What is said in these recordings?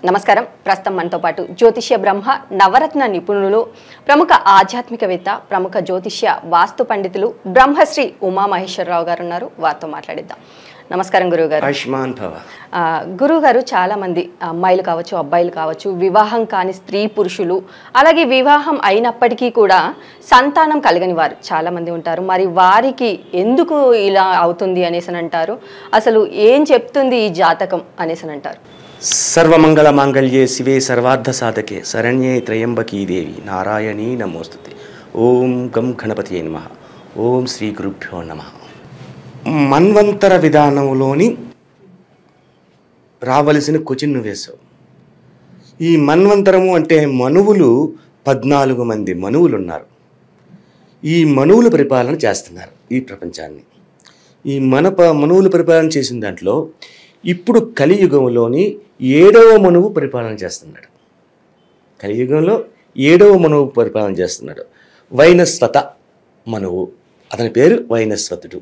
నమస్కారం. ప్రస్తుతం మనతో పాటు జ్యోతిష్య బ్రహ్మ నవరత్న నిపుణులు, ప్రముఖ ఆధ్యాత్మికవేత్త, ప్రముఖ జ్యోతిష్య వాస్తు పండితులు బ్రహ్మశ్రీ ఉమామహేశ్వరరావు గారు ఉన్నారు. వారితో మాట్లాడిద్దాం. నమస్కారం గురువుగారు. ఆయుష్మాన్ భవ. గురువుగారు, చాలా మంది అమ్మాయిలు కావచ్చు, అబ్బాయిలు కావచ్చు, వివాహం కాని స్త్రీ పురుషులు, అలాగే వివాహం అయినప్పటికీ కూడా సంతానం కలగని వారు చాలా మంది ఉంటారు. మరి వారికి ఎందుకు ఇలా అవుతుంది అనేసి అంటారు? అసలు ఏం చెప్తుంది ఈ జాతకం అనేసి అంటారు? సర్వమంగళ మాంగళ్యే శివే సర్వార్థ సాధకే శరణ్యే త్రయంబకీ దేవి నారాయణీ నమోస్తుతే. ఓం గం గణపతియే నమః. ఓం శ్రీ గురుభ్యో నమః. మన్వంతర విధానంలోని రావలసిన క్వశ్చన్ వేశావు. ఈ మన్వంతరము అంటే మనువులు 14 మంది మనువులు ఉన్నారు. ఈ మనువులు పరిపాలన చేస్తున్నారు ఈ ప్రపంచాన్ని. ఈ మనువులు పరిపాలన చేసిన దాంట్లో ఇప్పుడు కలియుగంలోని 7వ మనువు పరిపాలన చేస్తున్నాడు. కలియుగంలో 7వ మనువు పరిపాలన చేస్తున్నాడు. వైనస్వత మనువు, అతని పేరు వైనస్వతుడు.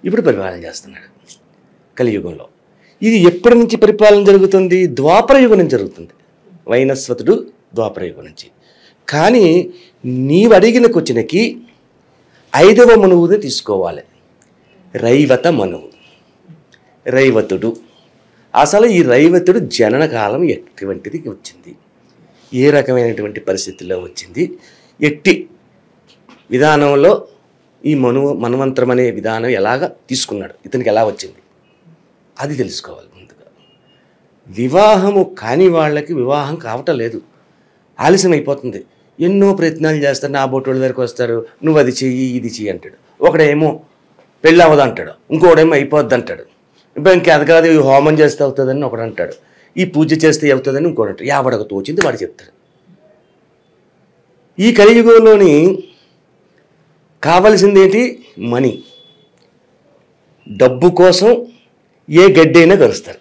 ఇప్పుడు పరిపాలన చేస్తున్నాడు కలియుగంలో. ఇది ఎప్పటి నుంచి పరిపాలన జరుగుతుంది? ద్వాపర యుగం నుంచి జరుగుతుంది. వైనస్వతుడు ద్వాపర యుగం నుంచి. కానీ నీవు అడిగిన క్వశ్చన్కి 5వ మనువుని తీసుకోవాలి. రైవత మనువు, రైవతుడు. అసలు ఈ రైవతుడు జనన కాలం ఎటువంటిది వచ్చింది, ఏ రకమైనటువంటి పరిస్థితుల్లో వచ్చింది, ఎట్టి విధానంలో ఈ మన్వంతరం అనే విధానం ఎలాగ తీసుకున్నాడు, ఇతనికి ఎలా వచ్చింది, అది తెలుసుకోవాలి ముందుగా. వివాహము కాని వాళ్ళకి వివాహం కావటం లేదు, ఆలస్యం అయిపోతుంది. ఎన్నో ప్రయత్నాలు చేస్తారు. నా బొట్టోళ్ళ దగ్గరికి వస్తారు, నువ్వు అది చెయ్యి ఇది చెయ్యి అంటాడు. ఒకడేమో పెళ్ళి అవ్వదు అంటాడు, ఇంకోడేమో అయిపోద్ది అంటాడు. ఇప్పుడు ఇంకేది కాదు, ఈ హోమం చేస్తే అవుతుందని ఒకడు అంటాడు, ఈ పూజ చేస్తే అవుతుందని ఇంకోటి అంటాడు. ఎవడకు తోచింది వాడు చెప్తాడు. ఈ కలియుగంలోని కావలసింది ఏంటి? మనీ. డబ్బు కోసం ఏ గడ్డైనా కలుస్తారు.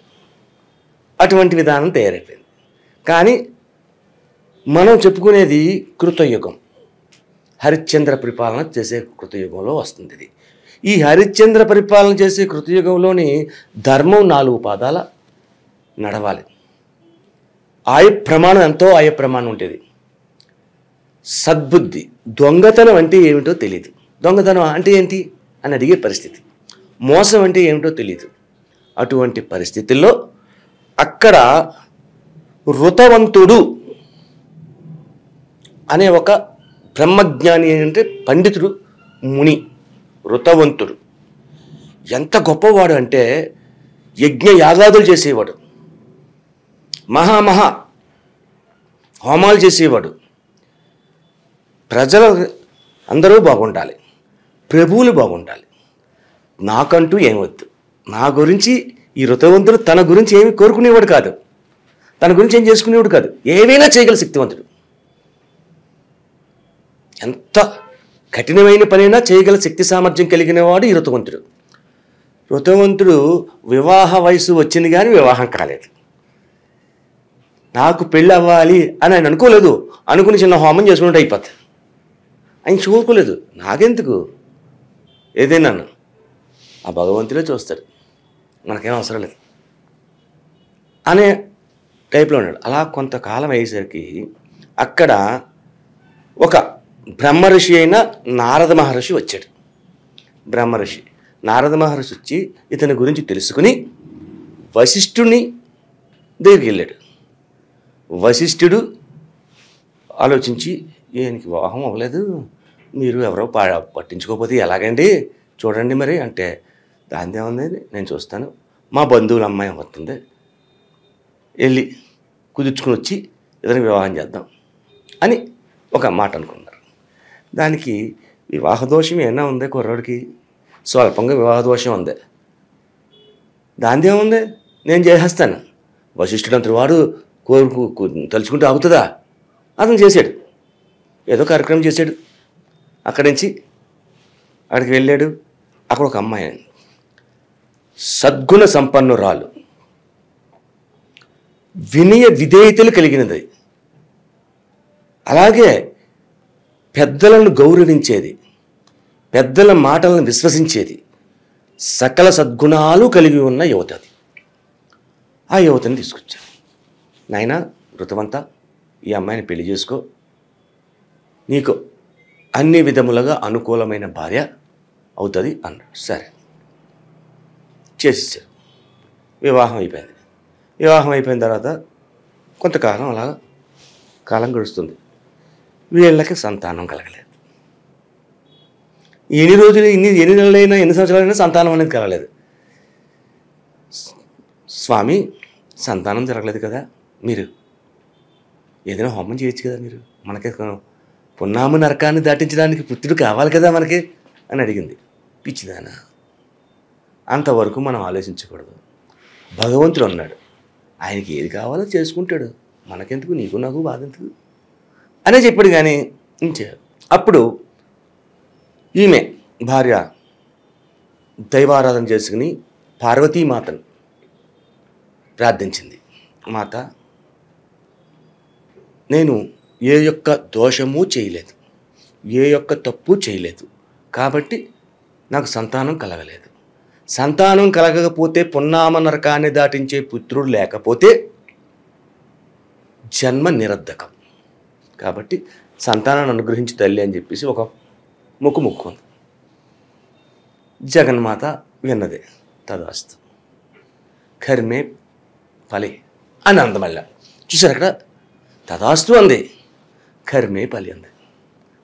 అటువంటి విధానం తయారైపోయింది. కానీ మనం చెప్పుకునేది కృతయుగం. హరిశ్చంద్ర పరిపాలన చేసే కృతయుగంలో వస్తుంది ఇది. ఈ హరిశ్చంద్ర పరిపాలన చేసే కృతయుగంలోని ధర్మం 4 పాదాల నడవాలి. ఆయ ప్రమాణం ఎంతో ఆయ ప్రమాణం ఉంటుంది. సద్బుద్ధి. దొంగతనం అంటే ఏమిటో తెలియదు. దొంగతనం అంటే ఏంటి అని అడిగే పరిస్థితి. మోసం అంటే ఏమిటో తెలియదు. అటువంటి పరిస్థితుల్లో అక్కడ ఋతవంతుడు అనే ఒక బ్రహ్మజ్ఞాని అంటే పండితుడు, ముని, ఋతవంతుడు ఎంత గొప్పవాడు అంటే యజ్ఞ యాగాదులు చేసేవాడు, మహా హోమాలు చేసేవాడు. ప్రజలు అందరూ బాగుండాలి, ప్రభువులు బాగుండాలి, నాకంటూ ఏమొద్దు. నా గురించి ఈ ఋతవంతుడు తన గురించి ఏమి కోరుకునేవాడు కాదు, తన గురించి ఏం చేసుకునేవాడు కాదు. ఏమైనా చేయగల శక్తివంతుడు. ఎంత కఠినమైన పనైనా చేయగల శక్తి సామర్థ్యం కలిగిన వాడు ఈ ఋతవంతుడు. ఋతవంతుడు వివాహ వయసు వచ్చింది కానీ వివాహం కాలేదు. నాకు పెళ్ళి అవ్వాలి అని ఆయన అనుకోలేదు. అనుకుని చిన్న హోమం చేసుకుంటే అయిపోతుంది. ఆయన చూసుకోలేదు. నాకెందుకు, ఏదైనా ఆ భగవంతుడే చూస్తాడు, మనకేం అవసరం లేదు అనే టైప్లో ఉన్నాడు. అలా కొంతకాలం అయ్యేసరికి అక్కడ ఒక బ్రహ్మర్షి అయిన నారద మహర్షి వచ్చాడు. బ్రహ్మర్షి నారద మహర్షి వచ్చి ఇతని గురించి తెలుసుకుని వశిష్ఠుని దగ్గరికి వెళ్ళాడు. వశిష్ఠుడు ఆలోచించి, ఈయనకి వివాహం అవ్వలేదు, మీరు ఎవరో పట్టించుకోకపోతే ఎలాగండి, చూడండి మరి అంటే, దాని ఏముంది, నేను చూస్తాను, మా బంధువుల అమ్మాయి వస్తుంది, వెళ్ళి కుదుర్చుకుని వచ్చి ఇతనికి వివాహం చేద్దాం అని ఒక మాట అనుకున్నారు. దానికి వివాహ దోషం ఏమైనా ఉంది కుర్రాడికి, స్వల్పంగా వివాహ దోషం ఉంది, దాని ఏముంది, నేను చేసేస్తాను. వశిష్ఠుడు అంతటి వాడు తలుచుకుంటూ ఆగుతుందా? అతను చేశాడు, ఏదో కార్యక్రమం చేశాడు. అక్కడి నుంచి అక్కడికి వెళ్ళాడు. అక్కడ ఒక అమ్మాయి సద్గుణ సంపన్నురాలు, వినయ విధేయతలు కలిగినది, అలాగే పెద్దలను గౌరవించేది, పెద్దల మాటలను విశ్వసించేది, సకల సద్గుణాలు కలిగి ఉన్న యువత. అది ఆ యువతని తీసుకొచ్చారు. నాయనా ఋతువంతా ఈ అమ్మాయిని పెళ్లి చేసుకో, నీకు అన్ని విధములుగా అనుకూలమైన భార్య అవుతుంది అన్నాడు. సరే చేసేసారు. వివాహం అయిపోయింది. వివాహం అయిపోయిన తర్వాత కొంతకాలం అలా కాలం గడుస్తుంది. వీళ్ళకి సంతానం కలగలేదు. ఎన్ని రోజులు ఎన్ని నెలలైనా ఎన్ని సంవత్సరాలైనా సంతానం అనేది కలగలేదు. స్వామి సంతానం జరగలేదు కదా, మీరు ఏదైనా హోమం చేయొచ్చు కదా, మీరు మనకి పున్నామ నరకాన్ని దాటించడానికి పుత్రుడు కావాలి కదా మనకి అని అడిగింది. పిచ్చిదానా, అంతవరకు మనం ఆలోచించకూడదు. భగవంతుడు ఉన్నాడు, ఆయనకి ఏది కావాలో చేసుకుంటాడు, మనకెందుకు, నీకు నాకు బాధ ఎందుకు అనే చెప్పాడు. కానీ అప్పుడు ఈమె భార్య దైవారాధన చేసుకుని పార్వతీమాతను ప్రార్థించింది. మాత, నేను ఏ యొక్క దోషము చేయలేదు, ఏ యొక్క తప్పు చేయలేదు, కాబట్టి నాకు సంతానం కలగలేదు. సంతానం కలగకపోతే పున్నామ నరకాన్ని దాటించే పుత్రుడు లేకపోతే జన్మ నిరర్ధకం, కాబట్టి సంతానాన్ని అనుగ్రహించి తల్లి అని చెప్పేసి ఒక మొక్కుకుంది. జగన్మాత విన్నదే. తదాస్తు కర్మే ఫలి అని అంది. మళ్ళా చూసారు అక్కడ తదాస్తు అంది, కర్మే ఫలి అంది.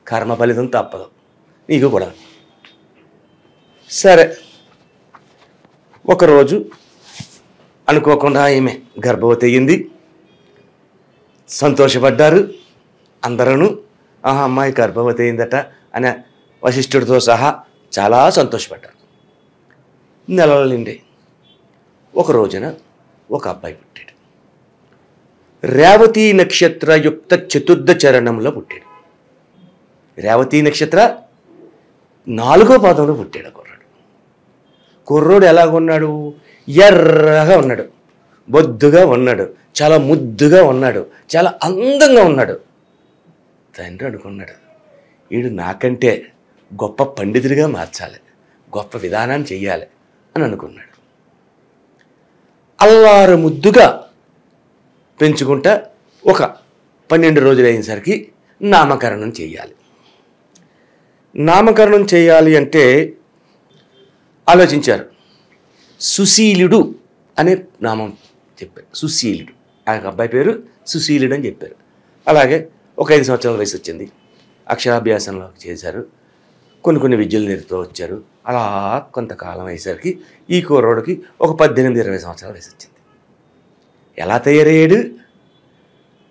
కర్మ ఫలితం తప్పదు, నీకు కూడా. సరే ఒకరోజు అనుకోకుండా ఈమె గర్భవతి అయ్యింది. సంతోషపడ్డారు అందరూ. అమ్మాయి గర్భవతి అయిందట అనే వశిష్ఠుడితో సహా చాలా సంతోషపడ్డారు. నెలల నిండి ఒక రోజున ఒక అబ్బాయి పుట్టాడు. రేవతి నక్షత్రయుక్త చతుర్థ చరణంలో పుట్టాడు. రేవతి నక్షత్ర 4వ పాదంలో పుట్టాడు కుర్రాడు. కుర్రోడు ఎలాగున్నాడు? ఎర్రగా ఉన్నాడు, బొద్దుగా ఉన్నాడు, చాలా ముద్దుగా ఉన్నాడు, చాలా అందంగా ఉన్నాడు. తండ్రి అనుకున్నాడు, వీడు నాకంటే గొప్ప పండితుడిగా మార్చాలి, గొప్ప విధానాన్ని చెయ్యాలి అని అనుకున్నాడు. అల్లారు ముద్దుగా పెంచుకుంటా ఒక 12 రోజులు అయ్యేసరికి నామకరణం చేయాలి. నామకరణం చేయాలి అంటే ఆలోచించారు. సుశీలుడు అనే నామం చెప్పారు. సుశీలుడు, ఆ అబ్బాయి పేరు సుశీలుడు అని చెప్పారు. అలాగే ఒక 5 సంవత్సరాల వయసు వచ్చింది. అక్షరాభ్యాసంలో చేశారు, కొన్ని విద్యలు నేర్పుతూ వచ్చారు. అలా కొంతకాలం అయ్యేసరికి ఈ కుర్రోడికి ఒక 18-20 సంవత్సరాల వయసు వచ్చింది. ఎలా తయారయ్యాడు?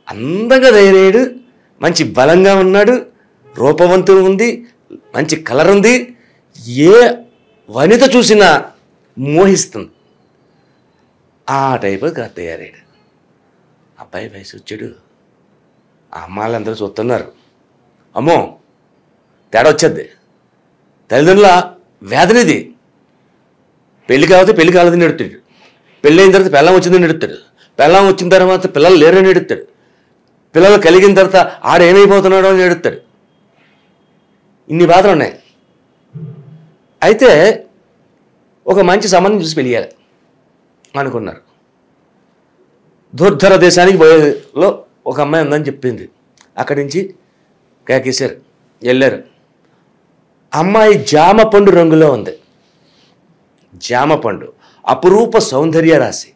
అందంగా తయారయ్యాడు, మంచి బలంగా ఉన్నాడు, రూపవంతుడు ఉంది, మంచి కలర్ ఉంది, ఏ వనిత చూసినా మోహిస్తుంది. ఆ టైపుగా తయారయ్యాడు. అబ్బాయి వయసు వచ్చాడు. ఆ అమ్మాయిలు అందరూ చూస్తున్నారు. అమ్మో తేడా వచ్చేద్ది, తల్లిదండ్రుల వేదనిది. పెళ్లి కాకపోతే పెళ్లి కాలేదని ఎడుతాడు, పెళ్ళి అయిన తర్వాత పెళ్ళం వచ్చిందని ఎడుతాడు, పెళ్ళం వచ్చిన తర్వాత పిల్లలు లేరని ఎడుతాడు, పిల్లలు కలిగిన తర్వాత ఆడేమైపోతున్నాడో అని ఎడుతాడు. ఇన్ని బాధలు ఉన్నాయి. అయితే ఒక మంచి సంబంధం చూసి పెళ్ళియాలి అనుకున్నారు. దుర్ధర దేశానికి పోయేలో ఒక అమ్మాయి ఉందని చెప్పింది. అక్కడి నుంచి కేకేశారు, వెళ్ళారు. అమ్మాయి జామ పండు రంగులో ఉంది. జామ పండు, అపురూప సౌందర్య రాశి,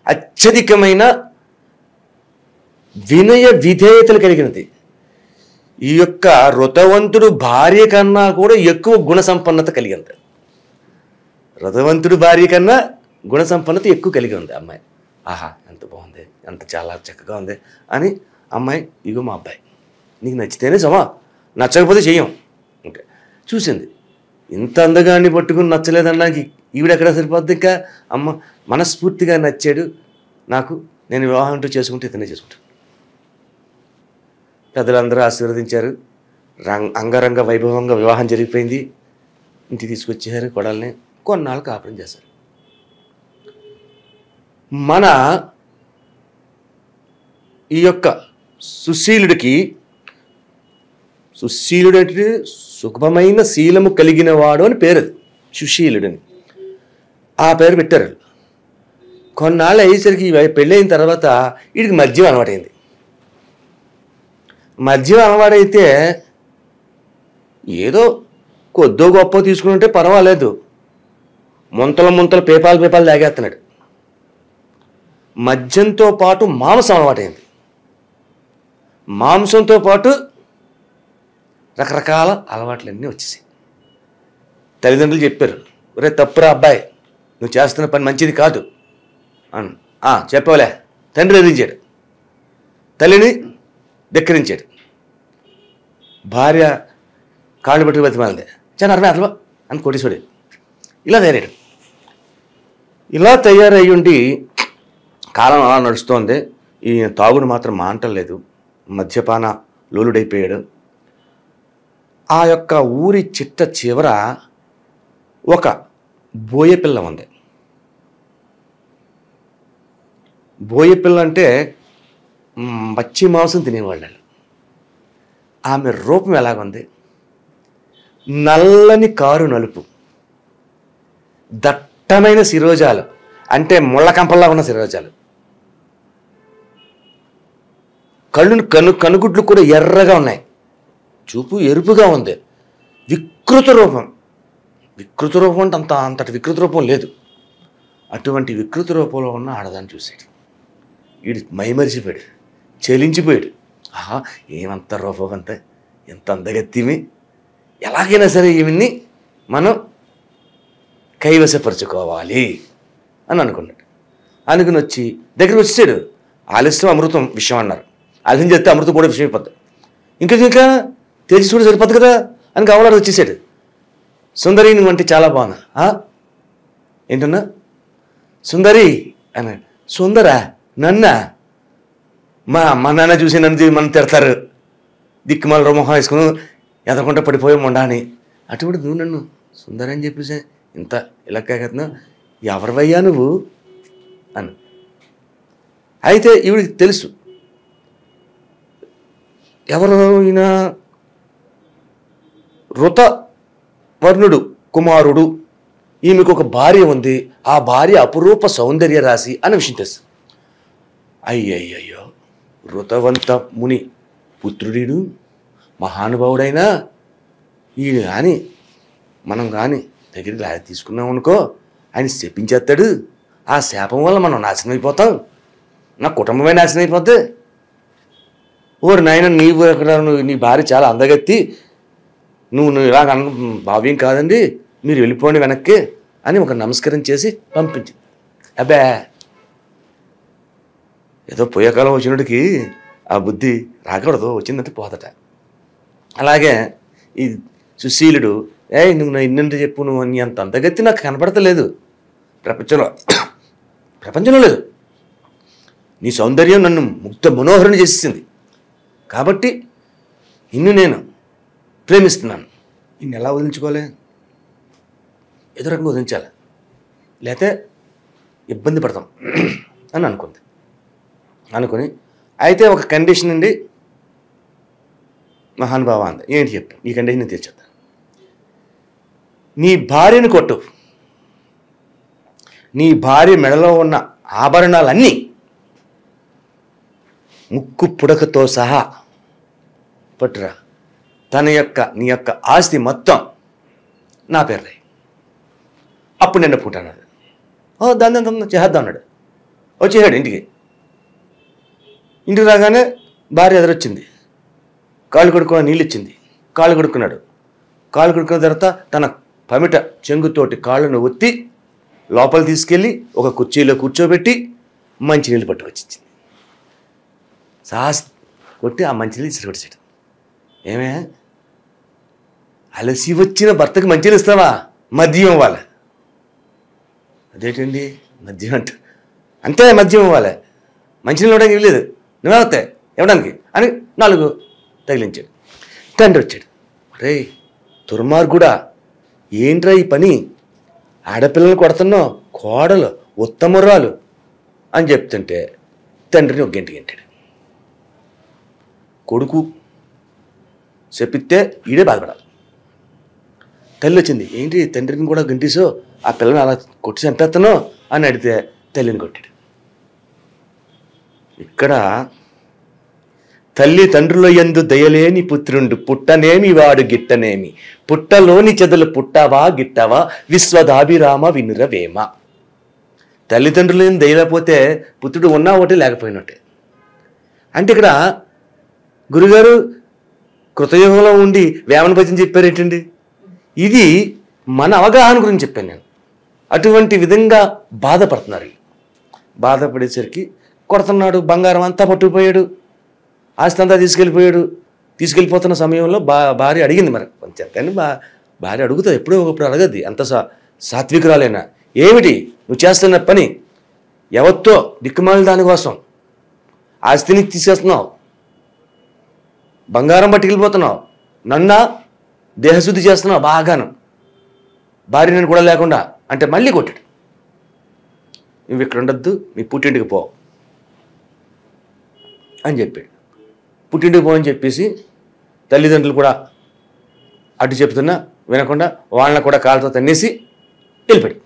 అత్యధికమైన వినయ విధేయతలు కలిగినది. ఈ యొక్క ఋతవంతుడు భార్య కన్నా కూడా ఎక్కువ గుణ సంపన్నత కలిగింది. ఋతవంతుడు భార్య కన్నా గుణ సంపన్నత ఎక్కువ కలిగి ఉంది అమ్మాయి. ఆహా ఎంత బాగుంది, ఎంత చాలా చక్కగా ఉంది అని అమ్మాయి, ఇగో మా అబ్బాయి, నీకు నచ్చితేనే సమా, నచ్చకపోతే చెయ్యం అంటే చూసింది. ఇంత అందగాన్ని పట్టుకుని నచ్చలేదన్నాకి ఈవిడెక్కడ సరిపోద్ది? ఇంకా అమ్మ మనస్ఫూర్తిగా నచ్చాడు నాకు, నేను వివాహం అంటూ చేసుకుంటే ఇతనే చేసుకుంటాను. పెద్దలందరూ ఆశీర్వదించారు. అంగరంగ వైభవంగా వివాహం జరిగిపోయింది. ఇంటికి తీసుకొచ్చారు కొడల్ని. కొన్నాళ్ళు కాపురం చేశారు. మన ఈ యొక్క సుశీలుడికి, సుశీలుడు అంటే సుఖమైన శీలము కలిగిన వాడు అని పేరు, సుశీలుడని ఆ పేరు పెట్టారు. కొన్నాళ్ళు అయ్యేసరికి పెళ్ళైన తర్వాత వీడికి మద్యం అలవాటైంది. మద్యం అలవాటైతే ఏదో కొద్దో గొప్ప తీసుకుంటే పర్వాలేదు, ముంతలు పేపాలు తాగేస్తున్నాడు. మద్యంతో పాటు మాంసం అలవాటైంది. మాంసంతో పాటు రకరకాల అలవాట్లన్నీ వచ్చేసాయి. తల్లిదండ్రులు చెప్పారు, ఒరే తప్పురా అబ్బాయి, నువ్వు చేస్తున్న పని మంచిది కాదు అని. చెప్పవలే. తండ్రి ఎదిరించాడు, తల్లిని ధిక్కరించాడు. భార్య కాళ్ళు పట్టుకు బతిమాలదే, చాలా అట్లా అని కొట్టేసాడు. ఇలా తయారయ్యుండి కాలం అలా నడుస్తోంది. ఈ తాగుడు మాత్రం మాంటలేదు, మద్యపాన లోలుడైపోయాడు. ఆ యొక్క ఊరి చిట్ట చివర ఒక బోయపిల్ల ఉంది. బోయపిల్ల అంటే మచ్చి మాంసం తినేవాళ్ళు. ఆమె రూపం ఎలాగుంది? నల్లని కారు నలుపు, దట్టమైన శిరోజాలు, అంటే ముళ్ళ కంపల్లా ఉన్న శిరోజాలు, కనుగుడ్లు కూడా ఎర్రగా ఉన్నాయి, చూపు ఎరుపుగా ఉంది. వికృత రూపం అంటే అంతటి వికృత రూపం లేదు. అటువంటి వికృత రూపంలో ఉన్న ఆడదాన్ని చూసాడు. వీడు మైమరిచిపోయాడు, చెలించిపోయాడు. ఏమంత రూపం, అంత ఎంత అందగత్తిమి, ఎలాగైనా సరే ఈమెన్ని మనం కైవసపరుచుకోవాలి అని అనుకున్నాడు. అనుకుని వచ్చి దగ్గరికి వచ్చాడు. ఆలస్యం అమృతం విషయం అన్నారు. ఆలస్యం చేస్తే అమృతం కూడా విషయం అయిపోద్ది. ఇంకా తెలిసి కూడా సరిపోద్ది కదా అని కావాలని వచ్చేసాడు. సుందరి నువ్వు అంటే చాలా బాగున్నా. ఏంటన్నా సుందరి అన్నాడు. సుందరా? నన్నా? మా అమ్మ నాన్న చూసి మనం తిడతారు, దిక్కుమాల రోమోహం వేసుకుని ఎదకుండా పడిపోయి ఉండా అని. అటువంటి నువ్వు నన్ను సుందరి అని చెప్పేసి ఇంత ఇలాగేస్తున్నావు, ఎవరివయ్యా నువ్వు అని. అయితే ఈవిడికి తెలుసు ఎవరు ఈయన, ఋతవర్ణుడు కుమారుడు, ఈమెకు ఒక భార్య ఉంది, ఆ భార్య అపురూప సౌందర్య రాశి అనే విషయం తెలుసు. అయ్యయ్యో, ఋతవంత ముని పుత్రుడీడు, మహానుభావుడైనా ఈయన కానీ మనం కానీ దగ్గరికి తీసుకున్నాం అనుకో, ఆయన శపించేస్తాడు. ఆ శాపం వల్ల మనం నాశనం అయిపోతాం, నా కుటుంబమే నాశనం అయిపోద్ది. ఓరు నాయన, నీ భార్య చాలా అందగత్తి, నువ్వు ఇలాగ భావ్యం కాదండి, మీరు వెళ్ళిపోండి వెనక్కి అని ఒక నమస్కారం చేసి పంపించింది. అబ్బే, ఏదో పోయే కాలం వచ్చినడికి ఆ బుద్ధి రాకూడదు, వచ్చిందంటే పోదట. అలాగే ఈ సుశీలుడు, నువ్వు ఇన్నంటే చెప్పు, నువ్వు నీ అంత అందగత్తి నాకు కనపడతలేదు ప్రపంచంలో లేదు, నీ సౌందర్యం నన్ను ముగ్ధ మనోహరణ చేసేసింది, కాబట్టి నిన్ను నేను ప్రేమిస్తున్నాను. నిన్ను ఎలా వదిలించుకోలే? ఏదో రకంగా వదిలించాలి, లేకపోతే ఇబ్బంది పడతాం అని అనుకుని అయితే ఒక కండిషన్ అండి మహానుభావ అంది. ఏంటి చెప్పు, ఈ కండిషన్ నేను తీర్చేస్తాను. నీ భార్యను కొట్టు, నీ భార్య మెడలో ఉన్న ఆభరణాలన్నీ ముక్కు పుడకతో సహా పట్టురా, నీ యొక్క ఆస్తి మొత్తం నా పేరు రాయి, అప్పుడు నిన్న పుట్టాడు. దాన్ని చేద్దాం అన్నాడు. వచ్చేసాడు ఇంటికి రాగానే భార్య ఎదురొచ్చింది, కాళ్ళు కడుక్కున్న నీళ్ళు ఇచ్చింది, కాళ్ళు కడుక్కున్నాడు. కాళ్ళు కడుక్కున్న తర్వాత తన పమిట చెంగుతోటి కాళ్ళను ఒత్తి లోపల తీసుకెళ్ళి ఒక కుర్చీలో కూర్చోబెట్టి మంచినీళ్ళు పట్టుకొచ్చింది. సాస్ కొట్టి ఆ మంచినీళ్ళు ఇసిరికొచ్చాడు. ఏమే, అలసి వచ్చిన భర్తకి మంచినీళ్ళు ఇస్తావా? మద్యం ఇవ్వాలి. అదేంటండి మద్యం అంతే, మద్యం ఇవ్వాలి, మంచినీళ్ళు ఇవ్వడానికి ఇవ్వలేదు, నువ్వే వస్తాయి ఇవ్వడానికి అని 4 తగిలించాడు. తండ్రి వచ్చాడు. రే దుర్మార్గుడా, ఏంట్రా ఈ పని, ఆడపిల్లలు కొడుతున్నావు, కోడలు ఉత్తమురాలు అని చెప్తుంటే తండ్రిని ఒక గంట గంటాడు. కొడుకు చెప్పితే ఈడే బాధపడాలి. తల్లి వచ్చింది, ఏంటి తండ్రిని కూడా గంటీసో, ఆ పిల్లని అలా కొట్టి చంపేస్తానో అని అడిగితే తల్లిని కొట్టాడు. ఇక్కడ తల్లిదండ్రుల యందు దయలేని పుత్రుండు పుట్టనేమి వాడు గిట్టనేమి పుట్టలోని చెదలు పుట్టవా గిట్టవా విశ్వదాభిరామ వినురవేమ. తల్లిదండ్రుల యందు దయలేకపోతే పుత్రుడు ఉన్నా ఒకటి లేకపోయినట్టే. అంటే ఇక్కడ గురుగారు కృతయుగంలో ఉండి వేమన భజన చెప్పారేంటండి? ఇది మన అవగాహన గురించి చెప్పాను నేను. అటువంటి విధంగా బాధపడుతున్నారు. బాధపడేసరికి కొడుతున్నాడు, బంగారం అంతా పట్టుకుపోయాడు, ఆస్తి అంతా తీసుకెళ్ళిపోయాడు. తీసుకెళ్ళిపోతున్న సమయంలో భార్య అడిగింది, మరి చెప్పండి, భార్య అడుగుతుంది, ఎప్పుడో ఒకప్పుడు అడగద్ది, అంత సాత్వికురాలైనా. ఏమిటి నువ్వు చేస్తున్న పని? ఎవరితో దిక్కుమాలి దానికోసం ఆస్తిని తీసేస్తున్నావు, బంగారం పట్టుకెళ్ళిపోతున్నావు, నన్నా దేహశుద్ధి చేస్తున్నావు బాగాను, భార్యని కూడా లేకుండా అంటే మళ్ళీ కొట్టాడు. నువ్వు ఇక్కడ ఉండొద్దు, నీ పుట్టింటికి పో అని చెప్పాడు. పుట్టింటికి పో అని చెప్పేసి తల్లిదండ్రులు కూడా అటు చెప్తున్నా వినకుండా వాళ్ళని కూడా కాళ్ళతో తన్నేసి వెళ్ళిపోయాడు.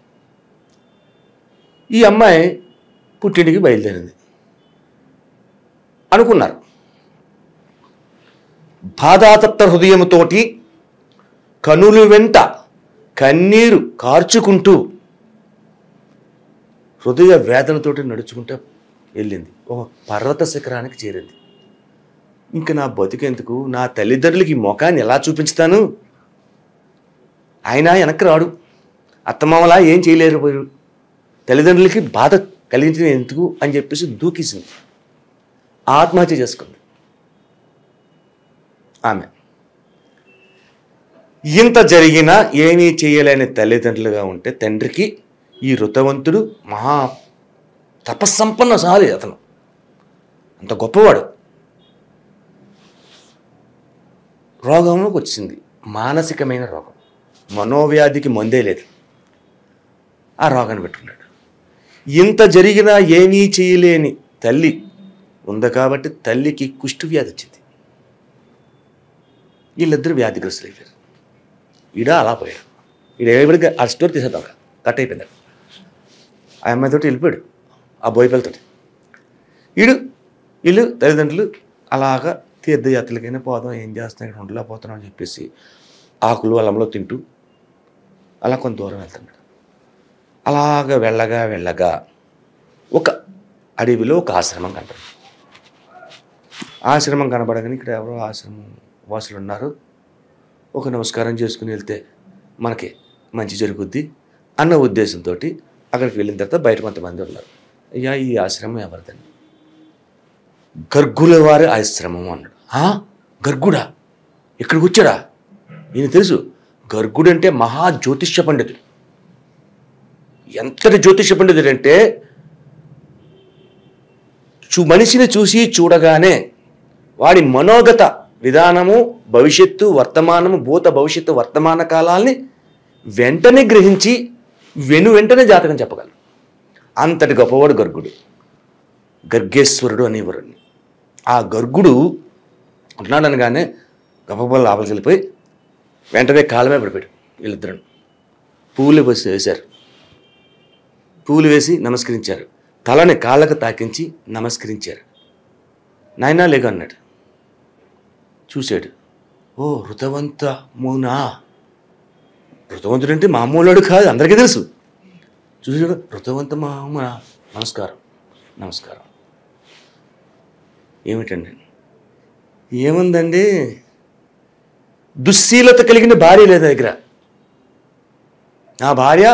ఈ అమ్మాయి పుట్టింటికి బయలుదేరింది. అనుకున్నారు, బాధాతప్త హృదయముతోటి కనులు వెంట కన్నీరు కార్చుకుంటూ హృదయ వేదనతోటి నడుచుకుంటూ వెళ్ళింది. ఒక పర్వత శిఖరానికి చేరింది. ఇంకా నా బతుకెందుకు, నా తల్లిదండ్రులకి ముఖాన్ని ఎలా చూపించుతాను? ఆయన వెనక్కి రాడు, అత్తమామలా ఏం చేయలేకపోయారు, తల్లిదండ్రులకి బాధ కలిగించిన ఎందుకు అని చెప్పేసి దూకేసింది, ఆత్మహత్య చేసుకుంది ఆమె. ఇంత జరిగినా ఏమీ చేయలేని తల్లిదండ్రులుగా ఉంటే తండ్రికి ఈ ఋతవంతుడు మహా తపస్సంపన్నశాలి, అతను అంత గొప్పవాడు. రోగంలోకి వచ్చింది, మానసికమైన రోగం, మనోవ్యాధికి మందే లేదు. ఆ రోగాన్ని పెట్టుకున్నాడు. ఇంత జరిగినా ఏమీ చేయలేని తల్లి ఉంది కాబట్టి తల్లికి కుష్టు వ్యాధి వచ్చింది. వీళ్ళిద్దరు వ్యాధిగ్రస్తులు అయిపోయారు. ఈడ అలా పోయాడు. ఈడేవిడికి ఆ స్టోర్ తీసేద్దాం, కట్ అయిపోయింది. ఆ అమ్మాయితోటి వెళ్ళిపోయాడు, ఆ బోయపల్లితోటి. వీళ్ళు తల్లిదండ్రులు అలాగా తీర్థయాత్రలకైనా పోదాం, ఏం చేస్తున్నాం, ఇక్కడ ఉండలేకపోతున్నాం అని చెప్పేసి ఆకులు అల్లంలో తింటూ అలా కొంత దూరం వెళ్తున్నాడు. అలాగా వెళ్ళగా ఒక అడవిలో ఒక ఆశ్రమం కనపడింది. ఆశ్రమం కనపడగానే ఇక్కడ ఎవరో ఆశ్రమం వాసులు ఉన్నారు, ఒక నమస్కారం చేసుకుని వెళ్తే మనకి మంచి జరుగుద్ది అన్న ఉద్దేశంతో అక్కడికి వెళ్ళిన తర్వాత బయట కొంతమంది ఉన్నారు. అయ్యా ఈ ఆశ్రమం ఎవరిదని? గర్గుల వారి ఆశ్రమం అన్నాడు. గర్గుడా? ఇక్కడికి వచ్చాడా? ఈయన తెలుసు, గర్గుడు అంటే మహా జ్యోతిష్య పండితుడు. ఎంతటి జ్యోతిష్య పండితుడు అంటే మనిషిని చూసి చూడగానే వాడి మనోగత విధానము, భవిష్యత్తు, వర్తమానము, భూత భవిష్యత్తు వర్తమాన కాలాల్ని వెంటనే గ్రహించి వెంటనే జాతకం చెప్పగలరు. అంతటి గొప్పవాడు గర్గుడు, గర్గేశ్వరుడు అనేవారు. ఆ గర్గుడు ఉన్నాడనగానే గొప్ప లోపలికి వెళ్ళిపోయి వెంటనే కాళ్ళమే పడిపోయాడు. వీళ్ళిద్దరు పువ్వులు వేశారు, పువ్వులు వేసి నమస్కరించారు, తలని కాళ్ళకు తాకించి నమస్కరించారు. నాయనా లేక అన్నాడు. చూశాడు, ఓ ఋతవంత మూనా, ఋతవంతుడు అంటే మామూలుడు కాదు, అందరికీ తెలుసు. చూసాడు, ఋతవంత మామూనా, నమస్కారం. ఏమిటండి? ఏముందండి, దుశ్శీలత కలిగిన భార్య లేదా దగ్గర. నా భార్య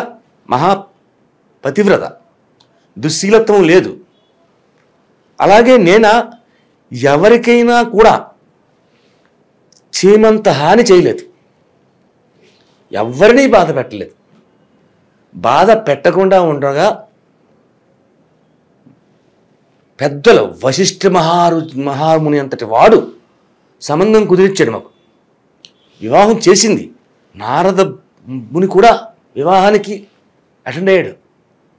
మహా పతివ్రత, దుశ్శీలత్వం లేదు. అలాగే నేనా ఎవరికైనా కూడా చీమంత హాని చేయలేదు, ఎవరినీ బాధ పెట్టలేదు. బాధ పెట్టకుండా ఉండగా పెద్దలు వశిష్ఠ మహాముని అంతటి వాడు సంబంధం కుదిరించాడు, మాకు వివాహం చేసింది. నారద ముని కూడా వివాహానికి అటెండ్ అయ్యాడు.